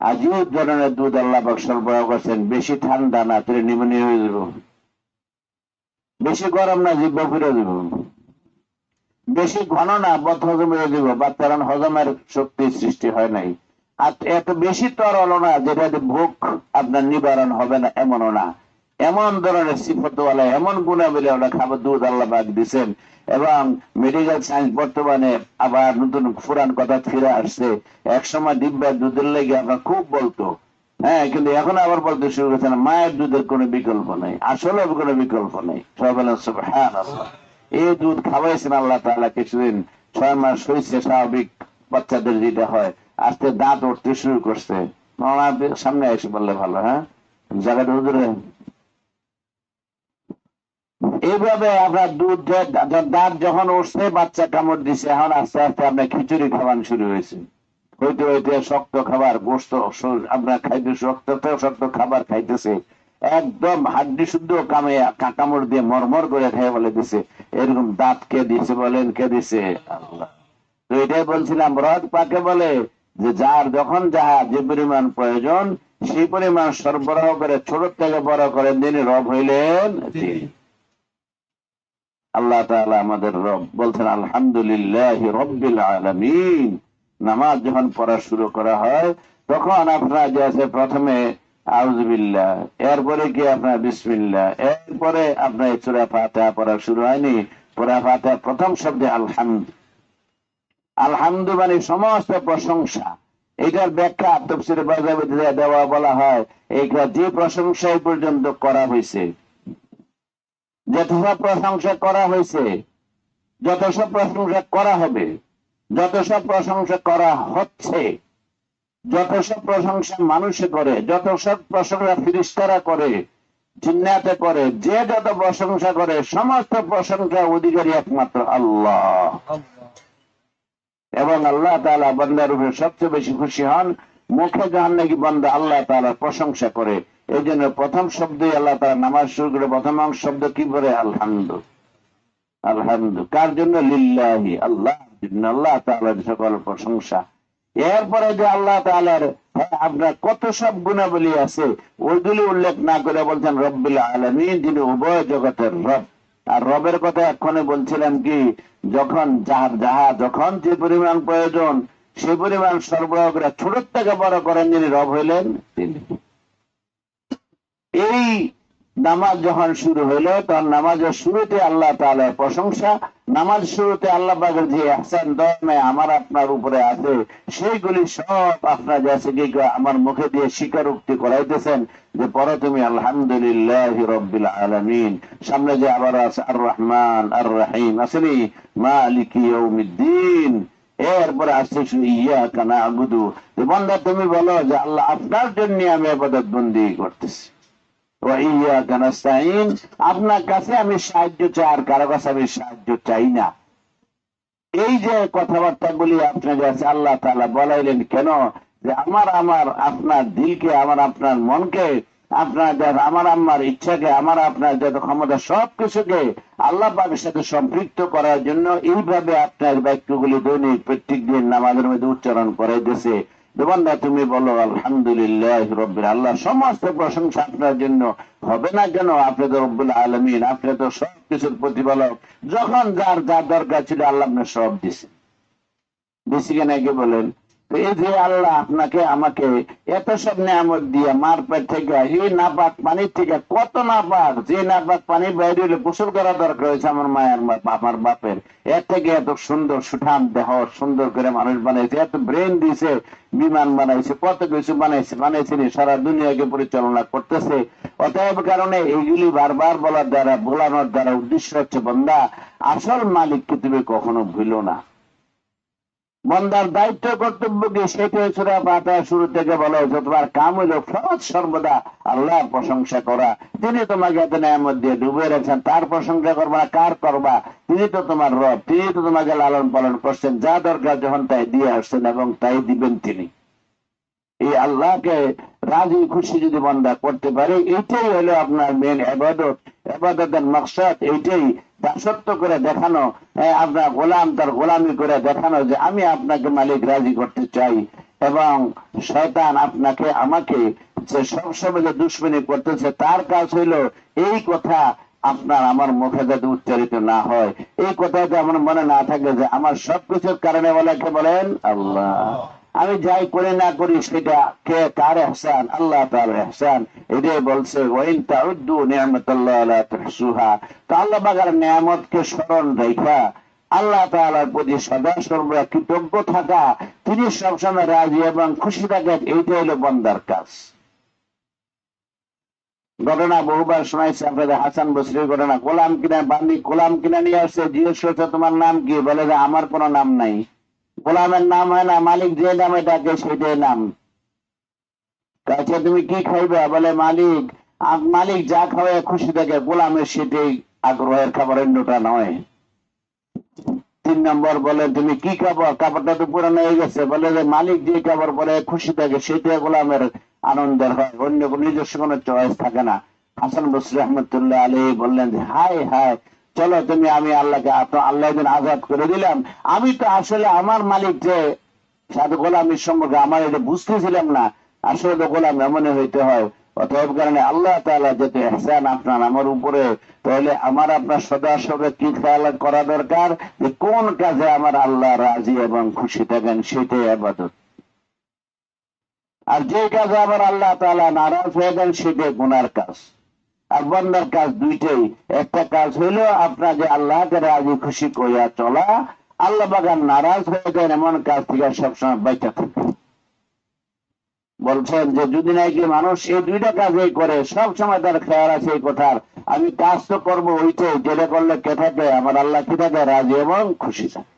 আজীব ধরনের দুধ আল্লাহ পাক সরবরাহ করছেন। বেশি ঠান্ডা না, তুই নিউমোনিয়া হয়ে যাব। বেশি গরম না, জিব্বা ফিরে যাব। বেশি ঘন না, বদ হজম হয়ে যাব। বাচ্চারা হজমের শক্তির সৃষ্টি হয় নাই। আর এত বেশি তরল না যেটা ভোগ আপনার নিবারণ হবে না, এমনও না। এমন ধরনের সিফতওয়ালা, এমন গুণাবলী ওরা খাবার দুধ আল্লাহ পাক দিচ্ছেন। এবং মেডিকেল সায়েন্স বর্তমানে আবার নতুন পুরান কথা ফিরে আসছে। একসময় দিব্যা দুধের লেগে আমরা খুব বলতো, হ্যাঁ, কিন্তু এখন আবার বলতে শুরু করছে না, মায়ের দুধের কোনো বিকল্প নেই, আসলে কোনো বিকল্প নেই। সবাই বলেন সুবহানাল্লাহ। এই দুধ খাওয়াইছেন আল্লাহ তাআলা কিছুদিন, 6 মাস হয়েছে, স্বাভাবিক বাচ্চাদের যেটা হয়, আস্তে দাঁত উঠতে শুরু করছে। সামনে এসে বললে ভালো। হ্যাঁ, জায়গাটা হুজুরে এইভাবে আপনার দুধ, দাঁত যখন উঠছে, বাচ্চা কামড় দিছে, এখন আস্তে আস্তে আপনার খিচুড়ি খাওয়ানো শুরু হয়েছে। হইতে হইতে শক্ত খাবার, গোস্ত, আপনার খাইতে শক্ত শক্ত খাবার খাইতেছে, একদম হাড্ডি শুদ্ধ কামড় দিয়ে মরমর করে খেয়ে বলে দিছে। এরকম দাঁত কে দিছে বলেন? কে দিছে? আল্লাহ। তো এটাই বলছিলাম, রদ পাকে বলে যে যার যখন যাহা যে পরিমাণ প্রয়োজন সেই পরিমাণ সরবরাহ করে ছোট থেকে বড় করেন, তিনি রব হইলেন তিনি। আল্লাহ তাআলা আমাদের রব। বলছেন আলহামদুলিল্লাহি রাব্বিল আলামিন। নামাজ যখন পড়া শুরু করা হয় তখন আপনার যে আছে, প্রথমে আউযুবিল্লাহ, এরপরে কি আপনার বিসমিল্লাহ, এরপরে আপনার সূরা ফাতিহা পড়া শুরু হয়নি। সূরা ফাতিহা প্রথম শব্দে আলহামদু। আলহামদু মানে সমস্ত প্রশংসা। এটার ব্যাখ্যা তাফসীরে বাজাবিতে দেওয়া বলা হয়, এইটা যে প্রশংসা এই পর্যন্ত করা হয়েছে, যত সব প্রশংসা করা হয়েছে, যত সব প্রশংসা করা হবে, যত সব প্রশংসা করা হচ্ছে, যত সব প্রশংসা মানুষে করে, যত সব প্রশংসা ফেরেশতারা করে, জিন্নাতে করে, যে যত প্রশংসা করে, সমস্ত প্রশংসা অধিকারী একমাত্র আল্লাহ। এবং আল্লাহ তাআলা বান্দার উপরে সবচেয়ে বেশি খুশি হন মুখে যখন নাকি বান্দা আল্লাহ তাআলার প্রশংসা করে। এই জন্য প্রথম শব্দই আল্লাহ তাআলা নামাজ শুরু করে প্রথম অংশ শব্দ কি বলে? আলহামদু। আলহামদু কার জন্য? লিল্লাহি, আল্লাহ জন্য, আল্লাহ তাআলার সকল প্রশংসা। এরপরে যে আল্লাহ তাআলার আপনার কত সব গুণাবলী আছে ওইগুলি উল্লেখ না করে বলছেন রব্বিল আলামিন, যিনি উভয় জগতের রব। আর রবের কথা এক্ষণে বলছিলাম কি, যখন যাহা যখন যে পরিমাণ প্রয়োজন সেই পরিমাণ সরবরাহ করে ছোট থেকে বড় করেন যিনি রব হইলেন তিনি। এই নামাজ যখন শুরু হইল তখন নামাজের শুরুতে আল্লাহ তাআলার প্রশংসা, নামাজ শুরুতে আল্লাহ পাকের যে ইহসান দয়াময় আমার আপনার উপরে আছে সেইগুলি সব আপনার যাচ্ছে কি আমার মুখে দিয়ে স্বীকারোক্তি করাইতেছেন যে পরে তুমি আলহামদুলিল্লাহি রাব্বিল আলামিন। সামনে যে আবার আছে আর রহমান আর রহিম, আসেনি মালিকি ইয়াউমিদ্দিন। এরপরে আসছে ইয়াকা না'বুদু, বান্দা তুমি বলো যে আল্লাহ আপনার জন্য আমি ইবাদত বন্দেগী করতেছি, আপনার কাছে আমি সাহায্য চাই, আর কারো কাছে আমি সাহায্য চাই না। এই যে কথাবার্তা বলি আপনার কাছে আল্লাহ তাআলা বলাইলেন কেন? যে আমার আপনার দিলকে, আমার আপনার মনকে, আপনার আমার ইচ্ছাকে, আমার আপনার যত ক্ষমতা সবকিছুকে আল্লাহ পাকের সাথে সম্পৃক্ত করার জন্য এইভাবে আপনার বাক্যগুলি দৈনিক প্রত্যেক দিন নামাজের মধ্যে উচ্চারণ করাইতেছে। বান্দা তুমি বলো আলহামদুলিল্লাহি রাব্বিল, আল্লাহ সমস্ত প্রশংসা আপনার জন্য, হবে না কেন? আপনি তো রব্বুল আলামিন, আপনি তো সবকিছুর প্রতিপালক। যখন যার যা দরকার ছিল আল্লাহ আপনার সব দিছে, দিছি কেন কি বলেন? তো এই যে আল্লাহ আপনাকে আমাকে এত সব নিয়ামত দিয়ে মার পেট থেকে এই নাপাক পানির থেকে কত নাপাক, যে নাপাক পানি বাইরে হলে গোসল করা দরকার হয়েছে আমার মায়ের আমার বাপের, এর থেকে এত সুন্দর সুঠাম দেহ সুন্দর করে মানুষ বানাইছে, এত ব্রেন দিয়েছে, বিমান বানাইছে, কত কিছু বানাইছেন, সারা দুনিয়াকে পরিচালনা করতেছে। অতএব কারণে এইগুলি বারবার বলার দ্বারা, বলানোর দ্বারা উদ্দেশ্য হচ্ছে বান্দা আসল মালিককে তুমি কখনো ভুলো না। বন্দার দায়িত্ব কর্তব্য কি সেটা সূরা ফাতিহা শুরু থেকে বলা হয়েছে, তোমার কাম হইল ফরজ সর্বদা আল্লাহর প্রশংসা করা। তিনি তোমাকে এত নিয়ামত দিয়ে ডুবে রেখেছেন, তার প্রশংসা করবা না কার করবা? তিনি তো তোমার রব, তিনি তো তোমাকে লালন পালন করছেন, যা দরকার যখন তাই দিয়ে আসছেন এবং তাই দিবেন তিনি। এই আল্লাহকে রাজি খুশি যদি বান্দা করতে পারে, এইটাই হলো আপনার মেন ইবাদত। ইবাদতের মাকসাদ এইটাই, দাসত্ব করে দেখানো, আপনার গোলাম তার গোলামি করে দেখানো যে আমি আপনাকে মালিক রাজি করতে চাই। এবং শয়তান আপনাকে আমাকে যে সবসময় যে দুশ্মনী করতেছে তার কাজ হইলো এই কথা আপনার আমার মুখে যাতে উচ্চারিত না হয়, এই কথা যাতে আমার মনে না থাকে যে আমার সবকিছুর কারণে বলাকে বলেন আল্লাহ। আমি যাই করি না করি সেটা কে কার ইহসান? আল্লাহ তাআলার ইহসান। এটাই বলছে ওয়াইন তাউদ্দু নি'মাতাল্লাহি লা তুহসুহা। তো আল্লাহ পাকের নিয়ামতকে স্মরণ রাখা, আল্লাহ তাআলার প্রতি সদা সর্বদা কৃতজ্ঞ থাকা, তিনি সবসময় রাজি এবং খুশি থাকেন, এইটাই হলো বান্দার কাজ। ঘটনা বহুবার শোনাইছে আপনাদের, হাসান বসরির ঘটনা। গোলাম কিনা বান্দি গোলাম কিনা নিয়ে আসছে, জিজ্ঞেস করছে তোমার নাম কি? বলে যে আমার কোনো নাম নাই। গোলামের নাম হয় না, মালিক যে নামে ডাকে সেটাই নাম। কাছে তুমি কি খাইবে? বলে মালিক, মালিক যা খাওয়ায় খুশি থাকে, গোলামের সেটাই আগ্রহের খাবার, অন্যটা নয়। 3 নম্বর বলে তুমি কি খাবার? কাপড়টা তো পুরানো হয়ে গেছে। বলে যে মালিক যে খাবার পরে খুশি থাকে সেটাই গোলামের আনন্দের হয়, অন্য কোনো নিজস্ব কোনো চয়েস থাকে না। হাসান বসরি রহমতুল্লাহ আলাইহি বললেন যে হায় হায়, চলো তুমি আমি আল্লাহকে আল্লাহ একদিন আজাদ করে দিলাম। আমি তো আসলে আমার মালিক যে সাথে গোলামের সম্পর্কে আমার এটা বুঝতেছিলাম না, আসলে তো গোলাম এমনই হইতে হয়। অতএব কারণে আল্লাহ তাআলা যেহেতু ইহসান আপনার আমার উপরে, তাহলে আমার আপনার সদা সর্বদা কি খেয়াল করা দরকার যে কোন কাজে আমার আল্লাহ রাজি এবং খুশি থাকেন, সেটাই ইবাদত। আর যে কাজে আমার আল্লাহ তাআলা নারাজ হয়ে যান সেটাই গুনার কাজ। আর বান্দার কাজ দুইটাই, একটা কাজ হইলো আপনার যে আল্লাহকে রাজি খুশি করিয়া চলা, আল্লাহ বাগান নারাজ হয়ে যায় এমন কাজ থেকে সবসময় বাইচা থাকে। বলছেন যে যদি নাকি মানুষ এই দুইটা কাজই করে, সবসময় তার খেয়াল আছে এই কথার, আমি কাজ তো করবো ওইটাই যেটা করলে কে থাকে? আমার আল্লাহ কি থাকে? রাজি এবং খুশি থাকে।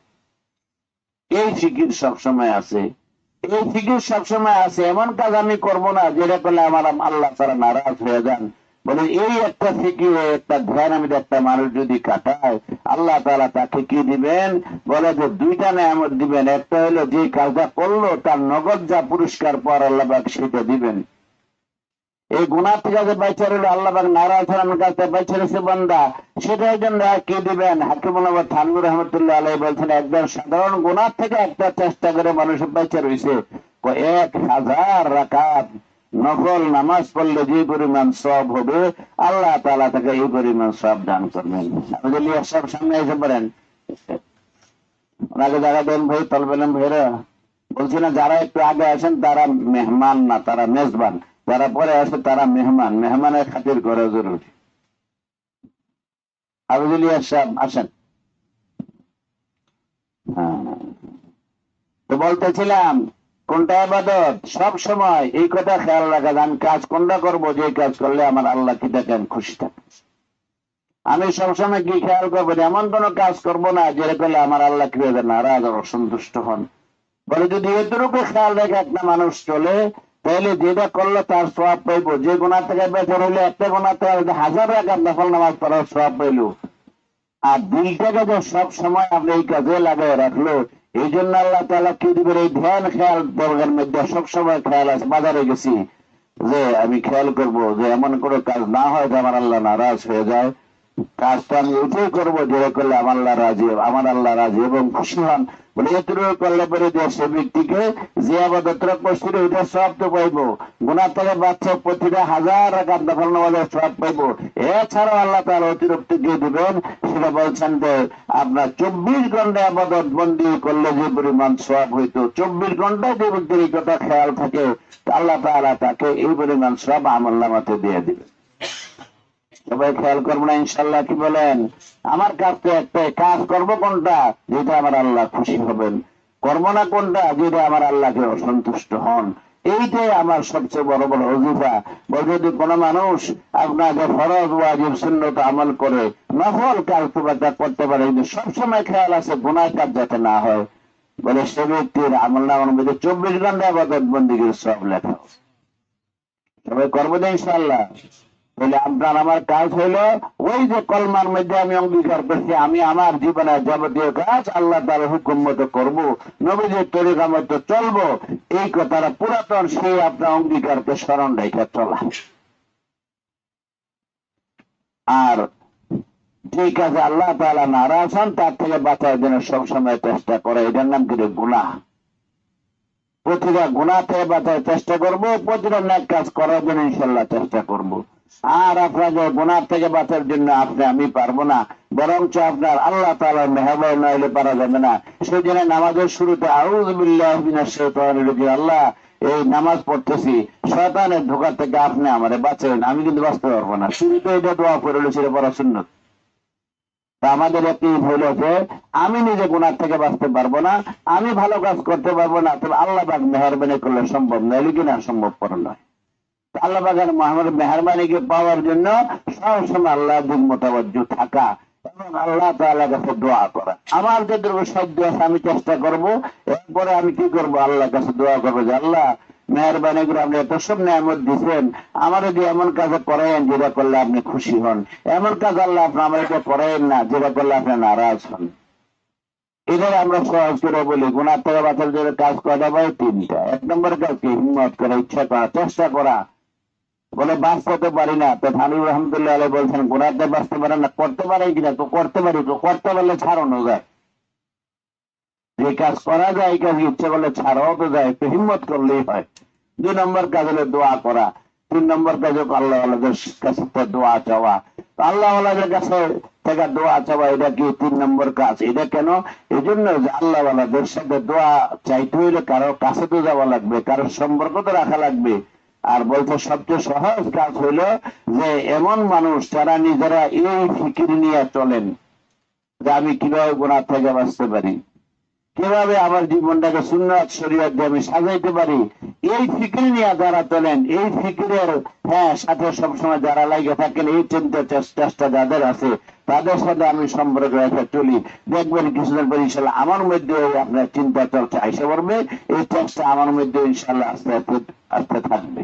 এই ফিকির সবসময় আছে, এই ফিকির সবসময় আছে। এমন কাজ আমি করব না যেটা করলে আমার আল্লাহ তারা নারাজ হয়ে যান। বলে এই একটা ফিকির, একটা ধ্যান আমি একটা মানুষ যদি কাটায়, আল্লাহ তাআলা তাকে কি দিবেন? বলে যে দুইটা নেয়ামত দিবেন। একটা হলো যে কাজটা করলো তার নগদ যা পুরস্কার পর আল্লাহ পাক সেটা দিবেন। এই গুনাহ থেকে যে বাইচা রইল, আল্লাহ পাক নারাজ হন আমার কাছে বাইচা রয়েছে বান্দা, সেটার জন্য কি দিবেন? হাকিমুল্লাহ থানভীর রহমতুল্লাহ আলাইহি বলছেন, একদম সাধারণ গুনাহ থেকে একটা চেষ্টা করে মানুষ বাইচা রয়েছে, 1000 রাকাত নফল নামাজ পড়লে যে পরিমাণ সব হবে, আল্লাহ তাআলা তাকে এই পরিমাণ সব দান করবেন। আপনি যদি সব সামনে এসে পারেন, ওনাকে জায়গা দেন ভাই, তলবেলেন ভাইরা। বলছি না, যারা একটু আগে আসেন তারা মেহমান না, তারা মেজবান। যারা পরে আসে তারা মেহমান। মেহমানের খাতির করা জরুরি। আবুল ইয়াস সাহেব আসেন। হ্যাঁ, তো বলতেছিলাম কোনটা ইবাদত? সব সময় এই কথা খেয়াল রাখা, আমি কাজ কোনটা করবো যে কাজ করলে আমার আল্লাহ কি দেখেন খুশি থাকে। আমি সবসময় কি খেয়াল করবো? এমন কোন কাজ করবো না যেটা করলে আমার আল্লাহ কি নারাজ অসন্তুষ্ট হন। বলে যদি এতটুকু খেয়াল রেখে একটা মানুষ চলে, তাহলে যেটা করলে তার সওয়াব পাইবো। যে গুনাহ থেকে বেঁচে হইলে একটা গুনাহ থেকে 1000 রাকাত নফল নামাজ পড়ার সওয়াব পাইল। আর দিলটাকে যে সব সময় আপনি এই কাজে লাগাই রাখলো, এই জন্য আল্লাহ তাআলা কি দিবেন? এই ধ্যান খেয়াল দরকার মধ্যে সবসময় খেয়াল আছে। বাজারে গেছি যে আমি খেয়াল করব যে এমন কোনো কাজ না হয় যে আমার আল্লাহ নারাজ হয়ে যায়। কাজটা আমি ওইটাই করবো যেটা করলে আমার আল্লাহ রাজি, আমার আল্লাহ রাজি এবং খুশি হন। বলে এতটুকু করলে পরে যে সে ব্যক্তিকে যে আবাদতটা করছিল ওইটা সব তো পাইবো। গুনাহ থেকে বাচ্চা প্রতিটা 1000 রাকাত নফল নামাজের সব পাইবো। এছাড়াও আল্লাহ তাআলা অতিরিক্ত দিয়ে দিবেন, সেটা বলছেন যে আপনার 24 ঘন্টা আবাদত বন্দী করলে যে পরিমাণ সওয়াব হইতো, 24 ঘন্টায় যে ব্যক্তির এই কথা খেয়াল থাকে, আল্লাহ তাআলা তাকে এই পরিমাণ সওয়াব আমলনামাতে দিয়ে দিবেন। সবাই খেয়াল করবো না ইনশাল্লাহ? কি বলেন? আমার কাছে একটাই কাজ করবো কোনটা যেটা আমার আল্লাহ খুশি হবেন, করবো না কোনটা যেটা আমার আল্লাহকে অসন্তুষ্ট হন। এইটাই আমার সবচেয়ে বড় বড় ওজিফা। যদি কোনো মানুষ আপনাকে ফরজ ওয়াজিব সুন্নত আমল করে, নফল কাজ তো করতে পারে, কিন্তু সবসময় খেয়াল আছে গুনাহ কাজ যাতে না হয়, বলে সে ব্যক্তির আমলনামার মধ্যে 24 ঘন্টা ইবাদত বন্দেগীর সব লেখা। সবাই করবো না ইনশাআল্লাহ? বলে আপনার আমার কাজ হইলো ওই যে কলমার মধ্যে আমি অঙ্গীকার করছি, আমি আমার জীবনের যাবতীয় কাজ আল্লাহ তাআলার হুকুম মতো করবো, নবীজির তরিকা মতো চলবো। এই কথাটা পুরাতন, সেই আপনার অঙ্গীকারকে স্মরণ রেখে চলা। আর যে কাজে আল্লাহ তাআলা নারাজ হন তার থেকে বাঁচার জন্য সবসময় চেষ্টা করে, এটার নাম কিন্তু গুনাহ। প্রতিটা গুনাহ থেকে বাঁচার চেষ্টা করবো, প্রতিটা নেক কাজ করার জন্য ইনশাল্লাহ চেষ্টা করবো। আর আপনাদের গুনাহ থেকে বাঁচার জন্য আমি পারবো না, বরঞ্চ আপনার আল্লাহ তাআলার মেহেরবানি না হলে পারা যাবে না। সেই জন্য নামাজের শুরুতে আউযু বিল্লাহি মিনাশ শাইতানির রাজিম, আল্লাহ এই নামাজ পড়তেছি, শয়তানের ধোঁকা থেকে আপনি আমারে বাঁচান। আমি কিন্তু বাঁচতে পারবো না, শুরুতে এটা দোয়া করে সেটা পড়া সুন্নাত। আমাদের একটি ভুল হচ্ছে, আমি নিজে গুনাহ থেকে বাঁচতে পারবো না, আমি ভালো কাজ করতে পারবো না, তবে আল্লাহ পাক মেহেরবানি করলে সম্ভব নয়, কিনা সম্ভব করে নয়। আল্লাহ পাকের মহামার মেহেরবানিকে পাওয়ার জন্য সবসময় আল্লাহ দিক মোতাবজ্জ থাকা এবং আল্লাহ তাআলার কাছে দোয়া করা। আমার যতটুকু সাধ্য আছে আমি চেষ্টা করব। এরপরে আমি কি করব? আল্লাহর কাছে দোয়া করবো যে আল্লাহ মেহেরবানি করে আপনি এত সব নিয়ামত দিচ্ছেন, আমার যদি এমন কাজে করেন যেটা করলে আপনি খুশি হন, এমন কাজ আল্লাহ আপনি আমাদেরকে করেন না যেটা করলে আপনি নারাজ হন। এদের আমরা সহজ করে বলি গুনাহ থেকে বাঁচার জন্য কাজ করা হয় 3টা। 1 নম্বর কাজ কি? হিম্মত করা, ইচ্ছা করা, চেষ্টা করা। বলে বাঁচতে পারি না, তো থানভীর রহমতুল্লাহ আলাইহি বলছেন গুনাহ থেকে বাঁচতে পারেন না, করতে পারে কিনা? তো করতে পারি, তো করতে পারলে ছাড়ানো যায়। যে কাজ করা যায় এই কাজ ইচ্ছা করলে ছাড়াও তো যায়, একটু হিম্মত করলেই হয়। 2 নম্বর কাজ হলো দোয়া করা। 3 নম্বর কাজ হলো আল্লাহ আল্লাহদের কাছে দোয়া চাওয়া। আল্লাহ আল্লাহদের কাছে থেকে দোয়া চাওয়া, এটা কি 3 নম্বর কাজ। এটা কেন? এই জন্য যে আল্লাহ আল্লাহদের সাথে দোয়া চাইতে হইলে কারো কাছে তো যাওয়া লাগবে, কারো সম্পর্ক তো রাখা লাগবে। আর বলতে সবচেয়ে সহজ কাজ হইল যে এমন মানুষ যারা নিজেরা এই ফিকির নিয়ে চলেন যে আমি কিভাবে গুনাহ থেকে বাঁচতে পারি, কিভাবে আমার জীবনটাকে সুন্নাত শরীয়ত দিয়ে আমি সাজাইতে পারি, এই ফিকির নিয়ে যারা চলেন, এই ফিকিরের সাথে সবসময় যারা লাগে থাকেন, এই চিন্তা চেষ্টা যাদের আছে তাদের সাথে আমি সম্পর্ক রেখে চলি, দেখবেন কিছুদিন পর ইনশাল্লাহ আমার মধ্যে আপনার চিন্তা চর্চা এসে পড়বে, এই চেষ্টা আমার মধ্যে ইনশাল্লাহ আস্তে আস্তে আস্তে থাকবে।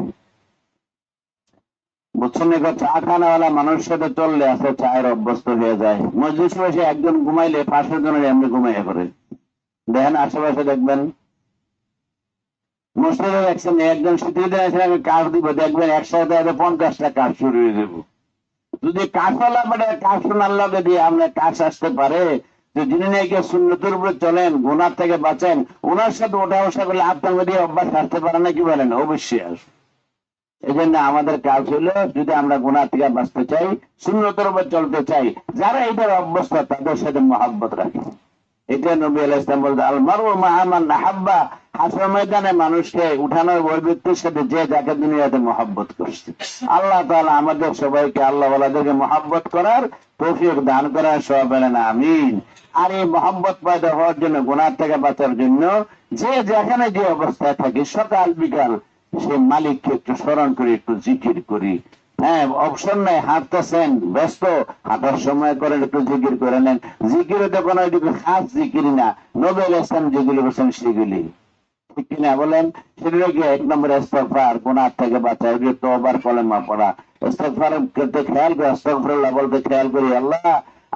বুঝছেন, চা খানাওয়ালা মানুষের সাথে চললে আছে চায়ের অভ্যস্ত হয়ে যায়। মসজিদে বসে একজন ঘুমাইলে 500 জনের এমনি ঘুমাইয়া করে। দেখেন আশেপাশে দেখবেন, মসজিদে দেখছেন একজন শীতের দিন এসে আমি কাজ দিব, দেখবেন একসাথে 50টা কাজ শুরু হয়ে যাবো। যদি কাজওয়ালা মানে কাজ শোনার লগে দিয়ে আমরা কাজ আসতে পারে, যে যিনি নাকি সুন্নতের উপরে চলেন, গুনার থেকে বাঁচেন, ওনার সাথে ওঠা বসা করলে আপনার মধ্যে অভ্যাস আসতে পারে না? কি বলেন? অবশ্যই আসবে। এই জন্য আমাদের কাজ হলো, যদি আমরা গুনাহ থেকে বাঁচতে চাই, সুন্নতের উপর চলতে চাই, যারা এটার অভ্যস্ত তাদের সাথে মহব্বত রাখে। এটা নবী আলাইহিস সালাম বলতে, আল মারউ মা'a মান আহাব্বা। হাসর ময়দানে মানুষকে উঠানোর ওই ব্যক্তির সাথে যে যাকে দুনিয়াতে মহব্বত করছে। আল্লাহ তাআলা আমাদের সবাইকে আল্লাহ ওয়ালাদেরকে মহব্বত করার তৌফিক দান করার সওয়াব দেন, আমিন। আর এই মহব্বত পয়দা হওয়ার জন্য, গুনাহ থেকে বাঁচার জন্য যে যেখানে যে অবস্থায় থাকি, সকাল বিকাল সে মালিককে একটু স্মরণ করি, একটু জিকির করি। হ্যাঁ, অপশন নাই, হাঁটতেছেন ব্যস্ত, হাঁটার সময় করেন একটু জিকির করে নেন। জিকিরে তো কোনো খাস জিকির না, নবী আলাইহিস সালাম যেগুলি বলছেন সেগুলি, ঠিক কিনা বলেন? সেগুলো কি 1 নম্বর ইস্তেগফার, গুনাহ থেকে বাঁচা, তওবার কলেমা পড়া। ইস্তেগফার করতে খেয়াল করে, আস্তাগফিরুল্লাহ বলতে খেয়াল করি, আল্লাহ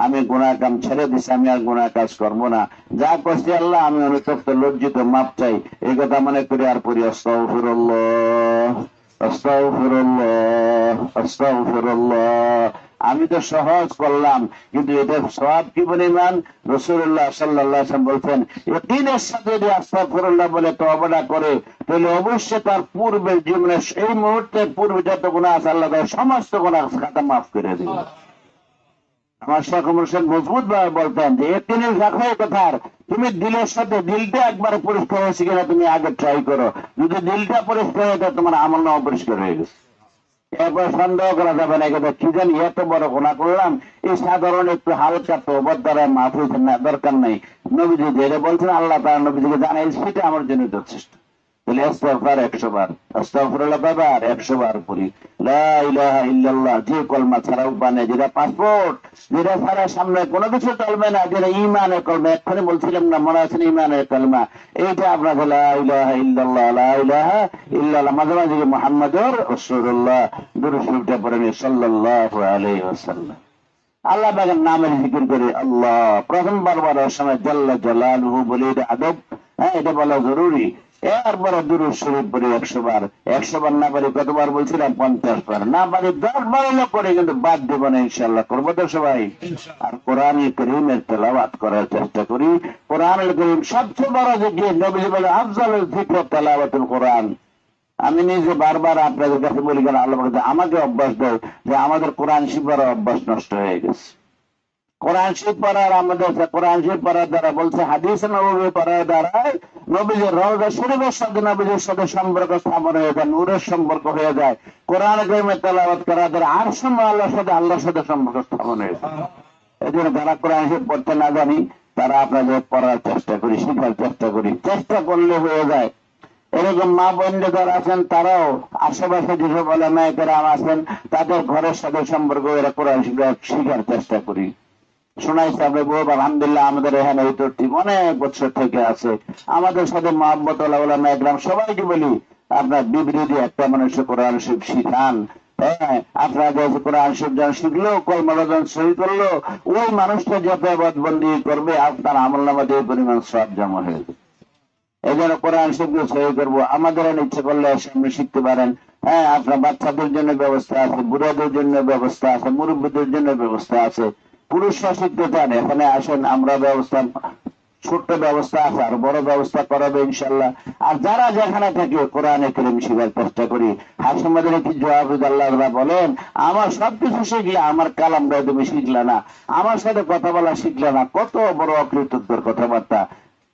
আমি গুনাহ কাম ছেড়ে দিছি, আমি আর গুনাহ কাজ করবো না, যা করছি আল্লাহ আমি অনুতপ্ত, লজ্জিত, মাপ চাই, এই কথা মনে করি আর পড়ি আস্তাগফিরুল্লাহ, আস্তাগফিরুল্লাহ, আস্তাগফিরুল্লাহ। আমি তো সহজ করলাম, কিন্তু এটার সওয়াব কি পরিমাণ! রাসূলুল্লাহ সাল্লাল্লাহু আলাইহি ওয়াসাল্লাম বলছেন, ইয়াকিনের সাথে যদি আস্তাগফিরুল্লাহ বলে তওবাটা করে, তাহলে অবশ্যই তার পূর্বের জীবনে, এই মুহূর্তের পূর্বে যত গুনাহ আছে আল্লাহ তার সমস্ত গুনাহ খাতা মাফ করে দিবেন। আমার শেখ মুর্শিদ মজবুত ভাবে বলতেন যে ইয়াকিনের রাখো কথার, তুমি দিলের সাথে, দিলটা একবার পরিষ্কার হয়েছে কিনা তুমি আগে ট্রাই করো। যদি দিলটা পরিষ্কার হয়ে যায়, তোমার আমলনামা পরিষ্কার হয়ে গেছে। এরপর সন্দেহ করা যাবে না, কিন্তু কি জানি এত বড় গুনাহ করলাম, এই সাধারণ একটু হালকা তওবার দ্বারা মাফ হয়েছে না, দরকার নাই। নবীজি যেটা বলছেন আল্লাহ তাআলা নবীজিকে জানাই, সেটা আমার জন্য যথেষ্ট। তাহলে ইস্তেগফার 100 বার, আস্তাগফিরুল্লাহ কয়বার? 100 বার পড়ি। লা ইলাহা ইল্লাল্লাহ, যে কলমা ছাড়া উপায় নেই, যেটা পাসপোর্ট, যেটা ছাড়া সামনে কোনো কিছু চলবে না, যেটা ঈমানের কলমা, এক্ষুনি বলছিলাম না, মনে আছে ঈমানের কলমা, এইটা আপনার লা ইলাহা ইল্লাল্লাহ, লা ইলাহা ইল্লাল্লাহ, মাঝে মাঝে মুহাম্মাদুর রাসূলুল্লাহ দুরূদ শরীফটা পড়েন সাল্লাল্লাহু আলাইহি ওয়াসাল্লাম। আল্লাহ পাকের নামের জিকির করে, আল্লাহ প্রথমবার বলার সময় জাল্লা জালালুহু বলে, এটা আদব, হ্যাঁ এটা বলা জরুরি। এরপরে দুরূদ শরীফ পড়ি 100 বার। 100 বার না পারি কতবার বলছিলাম? 50 বার। না পারি 10 বার হলো করে, কিন্তু বাদ দেব না ইনশাআল্লাহ। করবো তো সবাই? আর কোরআনুল কারীমের তেলাওয়াত করার চেষ্টা করি। কোরআনুল কারীম সবচেয়ে বড় জিকির, নবীজি বলে আফজালুল যিকর তেলাওয়াতুল কোরআন। আমি নিজে বারবার আপনাদের কাছে বলি, কেন আল্লাহ আমাকে অভ্যাস দেয় যে আমাদের কোরআন শিখার অভ্যাস নষ্ট হয়ে গেছে। কোরআন শরীফ পড়ার, আমাদের কোরআন শরীফ পড়ার দ্বারা বলছে, হাদিস নববী পড়ার দ্বারা নবীজির রওজা শরীফের সাথে নবীজির সাথে সম্পর্ক স্থাপন হয়ে যায়, নূরের সম্পর্ক হয়ে যায়। কোরআন কারীমের তেলাওয়াত করার দ্বারা আর সময় আল্লাহর সাথে সম্পর্ক স্থাপন হয়ে যায়। এই জন্য যারা কোরআন শরীফ পড়তে না জানি, তারা আপনাদের পড়ার চেষ্টা করি, শিখার চেষ্টা করি, চেষ্টা করলে হয়ে যায়। এরকম মা বোনরা যারা আছেন, তারাও আশেপাশে যেসব ওলামায়ে কেরাম আছেন, তাদের ঘরের সাথে সম্পর্ক এরা কোরআন শিখার চেষ্টা করি। শোনাইছে আপনি বহু, আলহামদুলিল্লাহ আমাদের এখানে এই তোরটি অনেক বছর থেকে আছে। আমাদের সাথে মহব্বত ওলামা একরাম সবাইকে বলি, আপনার বিবৃতি একটা মানুষের কোরআন শরীফ শিখান। হ্যাঁ, আপনার কাছে কোরআন শরীফ যখন শিখলো, কলমাজন সহি করলো, ওই মানুষটা যত বন্দী করবে, আপনার আমলনামা দিয়ে পরিমাণ সওয়াব জমা হয়ে যাবে। এই জন্য কোরআন শরীফ সহি করবো। আমাদের ইচ্ছে করলে সামনে শিখতে পারেন। হ্যাঁ, আপনার বাচ্চাদের জন্য ব্যবস্থা আছে, বুড়াদের জন্য ব্যবস্থা আছে, মুরব্বীদের জন্য ব্যবস্থা আছে। পুরুষরা শিখতে চান, এখানে আসেন, আমরা ব্যবস্থা, ছোট্ট ব্যবস্থা আছে, আর বড় ব্যবস্থা করাবে ইনশাল্লাহ। আর যারা যেখানে থাকে কোরআনে কারীম শিখার চেষ্টা করি। হাসিমাদের কি জবাব আল্লাহ বলেন, আমার সবকিছু শিখলে, আমার কালামটা তুমি শিখলে না, আমার সাথে কথা বলা শিখলে না, কত বড় অকৃতজ্ঞের কথাবার্তা।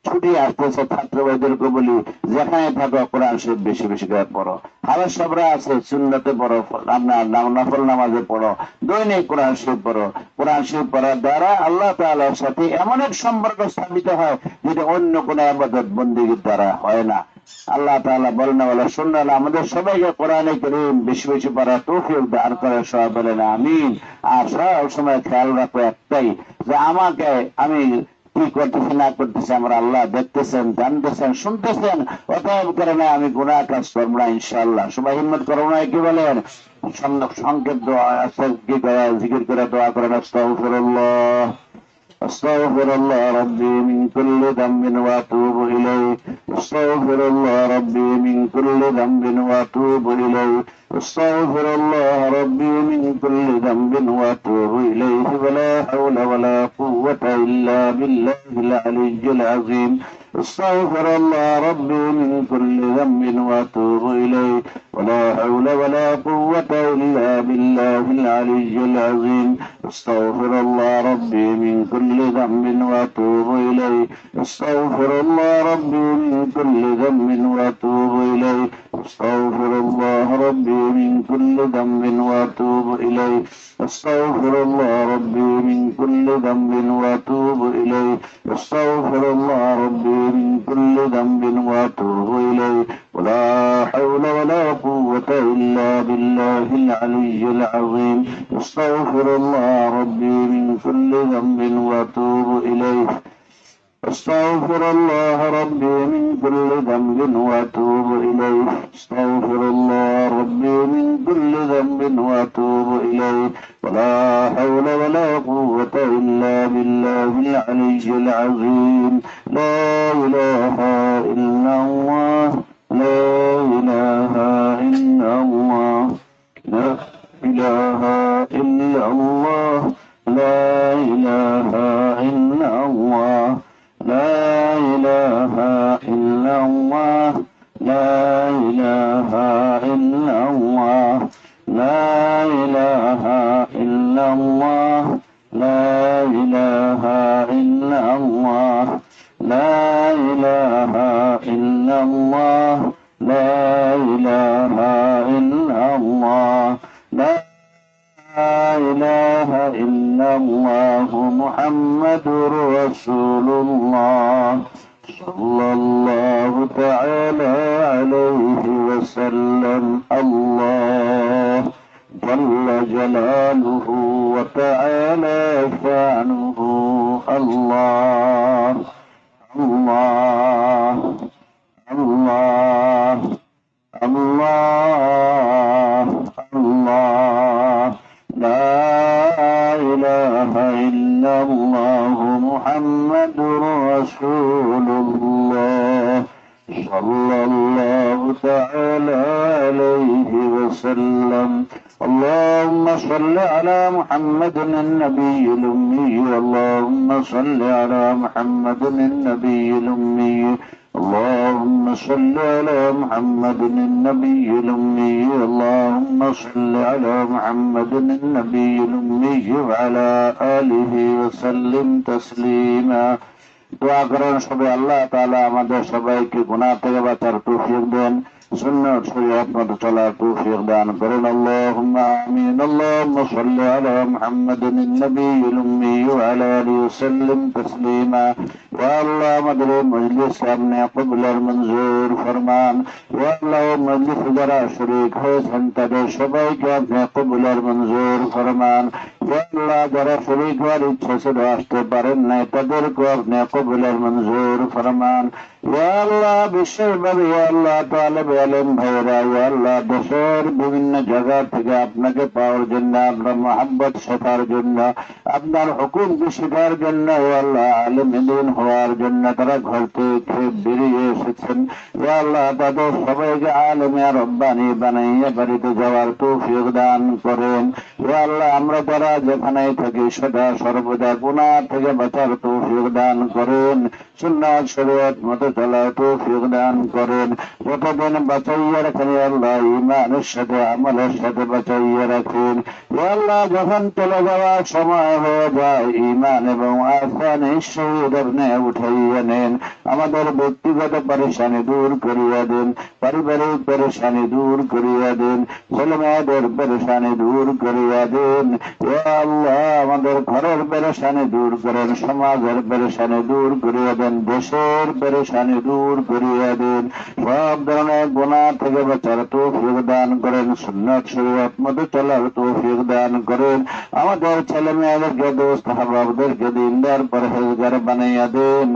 ছুটি আসতেছে, ছাত্র ভাইদেরকে বলি, যেখানে থাকো কোরআন শরীফ বেশি বেশি করে পড়ো। হালাল সবরা আছে, সুন্নতে পড়ো, নফল নামাজে পড়ো, দৈনিক কোরআন শরীফ পড়ো। কোরআন শরীফ পড়ার দ্বারা আল্লাহ তাআলার সাথে এমন এক সম্পর্ক স্থাপিত হয়, যেটা অন্য কোন ইবাদত বন্দেগীর দ্বারা হয় না। আল্লাহ তাআলা বলেন, শুনলেন আমাদের সবাইকে কোরআনে কারীম বেশি বেশি পড়ার তৌফিক দান করে, সবাই বলেন আমিন। আর সব সময় খেয়াল রাখো একটাই, যে আমি কি করতেছে না করতেছে আমরা আল্লাহ দেখতেছেন, জানতেছেন, শুনতেছেন। অতএব কারণে আমি গুনাহ কাজ করবো না ইনশাআল্লাহ। সবাই হিম্মত করবো না, কি বলেন? সংক্ষেপ দোয়া আছে, কি করে জিকির করে দোয়া করেন। আস্তাগফিরুল্লাহ أستغفر الله ربي من كل ذنب وأتوب إليه. أستغفر الله ربي من كل ذنب وأتوب إليه. أستغفر الله ربي من كل ذنب وأتوب إليه. ولا حول ولا قوة إلا بالله العلي العظيم. أستغفر الله ربي من كل ذنب وأتوب إليه. ولا حول ولا قوة إلا بالله العلي العظيم. أستغفر الله ربي من كل ذنب وأتوب إليه. أستغفر الله ربي من كل ذنب وأتوب إليه. أستغفر الله ربي من كل ذنب وأتوب إليه. أستغفر الله ربي من كل ذنب وأتوب إليه. أستغفر الله ربي من كل ذنب وأتوب إليه. ولا حول ولا قوة إلا بالله العلي العظيم. أستغفر الله ربي من كل ذنب وأتوب إليه. أستغفر الله ربي من كل ذنب وأتوب إليه. أستغفر الله ربي من كل ذنب وأتوب إليه. ولا حول ولا قوة إلا بالله العلي العظيم. لا إله إلا الله. لا إله إلا الله. لا إله إلا الله. لا إله إلا الله. لا إله إلا الله. لا إله إلا الله. لا إله إلا الله. لا إله إلا الله. لا إله إلا الله. لا إله إلا الله. لا إله إلا الله. محمد رسول الله صلى الله تعالى عليه وسلم. الله جل جلاله وتعالى شأنه. الله الله الله الله الله. لا إله إلا الله. محمد رسول الله صلى الله تعالى عليه وسلم. اللهم صل على محمد النبي الأمي. اللهم صل على محمد النبي الأمي. اللهم صل على محمد النبي الأمي. اللهم صل على محمد النبي الأمي وعلى آله وسلم تسليما. দোয়া করেন সবাই, আল্লাহ তাআলা আমাদের সবাইকে গুনাহ থেকে বাঁচার তৌফিক দেন, সুন্নাত শরীয়ত মতো চলার তৌফিক দান করেন। আল্লাহুম্মা আমিন। আল্লাহুম্মা সাল্লি আলা মুহাম্মাদিন নবিয়্যিল উম্মি ওয়া আলা আলিহি ওয়াসাল্লিম তাসলিমা। ইয়া আল্লাহ আমাদের মজলিস আপনি কবুল আর মঞ্জুর ফরমান। ইয়া আল্লাহ মজলিসে যারা শরীক হয়েছেন তাদের সবাইকে আপনি কবুল আর মঞ্জুর ফরমান। ইয়া আল্লাহ যারা শরীক হওয়ার ইচ্ছা ছিল আসতে পারেন নাই তাদেরকে আপনি কবুল আর মঞ্জুর ফরমান। ইয়া আল্লাহ বিশেষভাবে ইয়া আল্লাহ তালেবে আলেম ভাইরা, ইয়া আল্লাহ দেশের বিভিন্ন জায়গা থেকে আপনাকে পাওয়ার জন্য, আপনার মহাব্বত শেখার জন্য, আপনার হুকুমকে শেখার জন্য, ইয়া আল্লাহ আলেম দিন হওয়ার জন্য তারা ঘর থেকে বেরিয়ে এসেছেন। ইয়া আল্লাহ তাদের সবাইকে আলেমে রব্বানি বানাইয়া বাড়িতে যাওয়ার তৌফিক দান করেন। ইয়া আল্লাহ আমরা যারা যেখানেই থাকি সদা সর্বদা গুনাহ থেকে বাঁচার তৌফিক দান করেন, সুন্নাত শরীয়ত মতো চলার তৌফিক দান করেন। যতদিন বাঁচাইয়া রাখেন ইয়া আল্লাহ ঈমানের সাথে আমলের সাথে বাঁচাইয়া রাখেন। ইয়া আল্লাহ যখন চলে যাওয়ার সময় হয়ে যায় ঈমান এবং আহসানে শহীদ আপনি উঠাইয়া নেন। আমাদের ব্যক্তিগত পরেশানি দূর করিয়া দেন, পারিবারিক পরেশানি দূর করিয়া দেন, ছেলে মেয়েদের পরেশানি দূর করিয়া দেন। ইয়া আল্লাহ আমাদের ঘরের পরেশানি দূর করেন, সমাজের পরেশানি দূর করিয়া দেন, দেশের পরেশানি পেরেশানি দূর করিয়া দেন, সব ধরনের গুনাহ থেকে বাঁচার তৌফিক দান করেন, সুন্নাত শরীয়ত মতো চলার তৌফিক দান করেন। আমাদের ছেলে মেয়েদেরকে দোস্ত হাবাবদেরকে দিনদার পরহেজগার বানাইয়া দেন।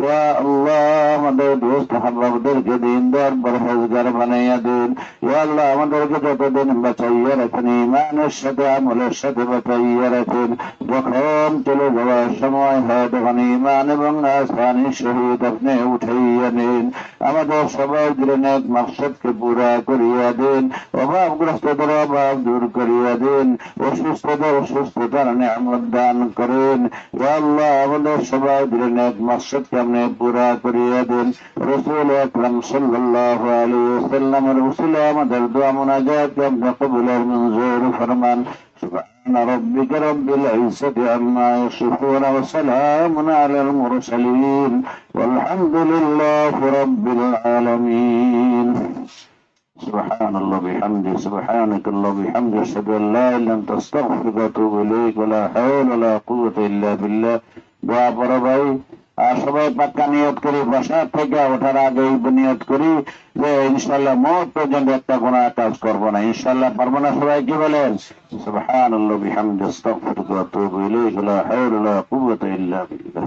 ইয়া আল্লাহ, আমাদের দোস্ত হাবাবদেরকে দিনদার পরহেজগার বানাইয়া দেন। ইয়া আল্লাহ, আমাদেরকে যতদিন বাঁচাইয়া রাখেন, ইমানের সাথে আমলের সাথে বাঁচাইয়া রাখেন। যখন চলে যাওয়ার সময় হয় তখন ইমান এবং আসানি শহীদ আপনি উঠাইয়া নেন। আমাদের সবাই দিলেন এক মাকসাদকে পুরা করিয়া দেন, অভাবগ্রস্তদের অভাব দূর করিয়া দেন, অসুস্থদের অসুস্থতার নিয়ামত দান করেন। ইয়া আল্লাহ, আমাদের সবাই দিলেন এক মাকসাদকে আপনি পুরা করিয়া দেন। রাসূল আকরাম সাল্লাল্লাহু আলাইহি ওয়াসাল্লামের উসিলায় আমাদের দোয়া মুনাজাতকে আপনি কবুল আর মঞ্জুর ফরমান। سبحان ربك رب العزة عما يصفون وسلام على المرسلين والحمد لله رب العالمين. سبحان الله بحمده سبحانك الله بحمده أشهد أن لا إله إلا أنت أستغفرك وأتوب إليك ولا حول ولا قوة إلا بالله. দোয়া পড়ো ভাই, আর সবাই পাক্কা নিয়ত করি, বাসা থেকে ওঠার আগেই নিয়ত করি যে ইনশাল্লাহ মত পর্যন্ত একটা গুনাহ কাজ করবো না। ইনশাল্লাহ পারবো না? সবাই কি বলেন? সুবহানাল্লাহি ওয়া বিহামদিহি আস্তাগফিরুকা ওয়া আতুবু ইলাইহি ওয়া লা হাওলা ওয়া লা কুওয়াতা ইল্লা বিল্লাহ।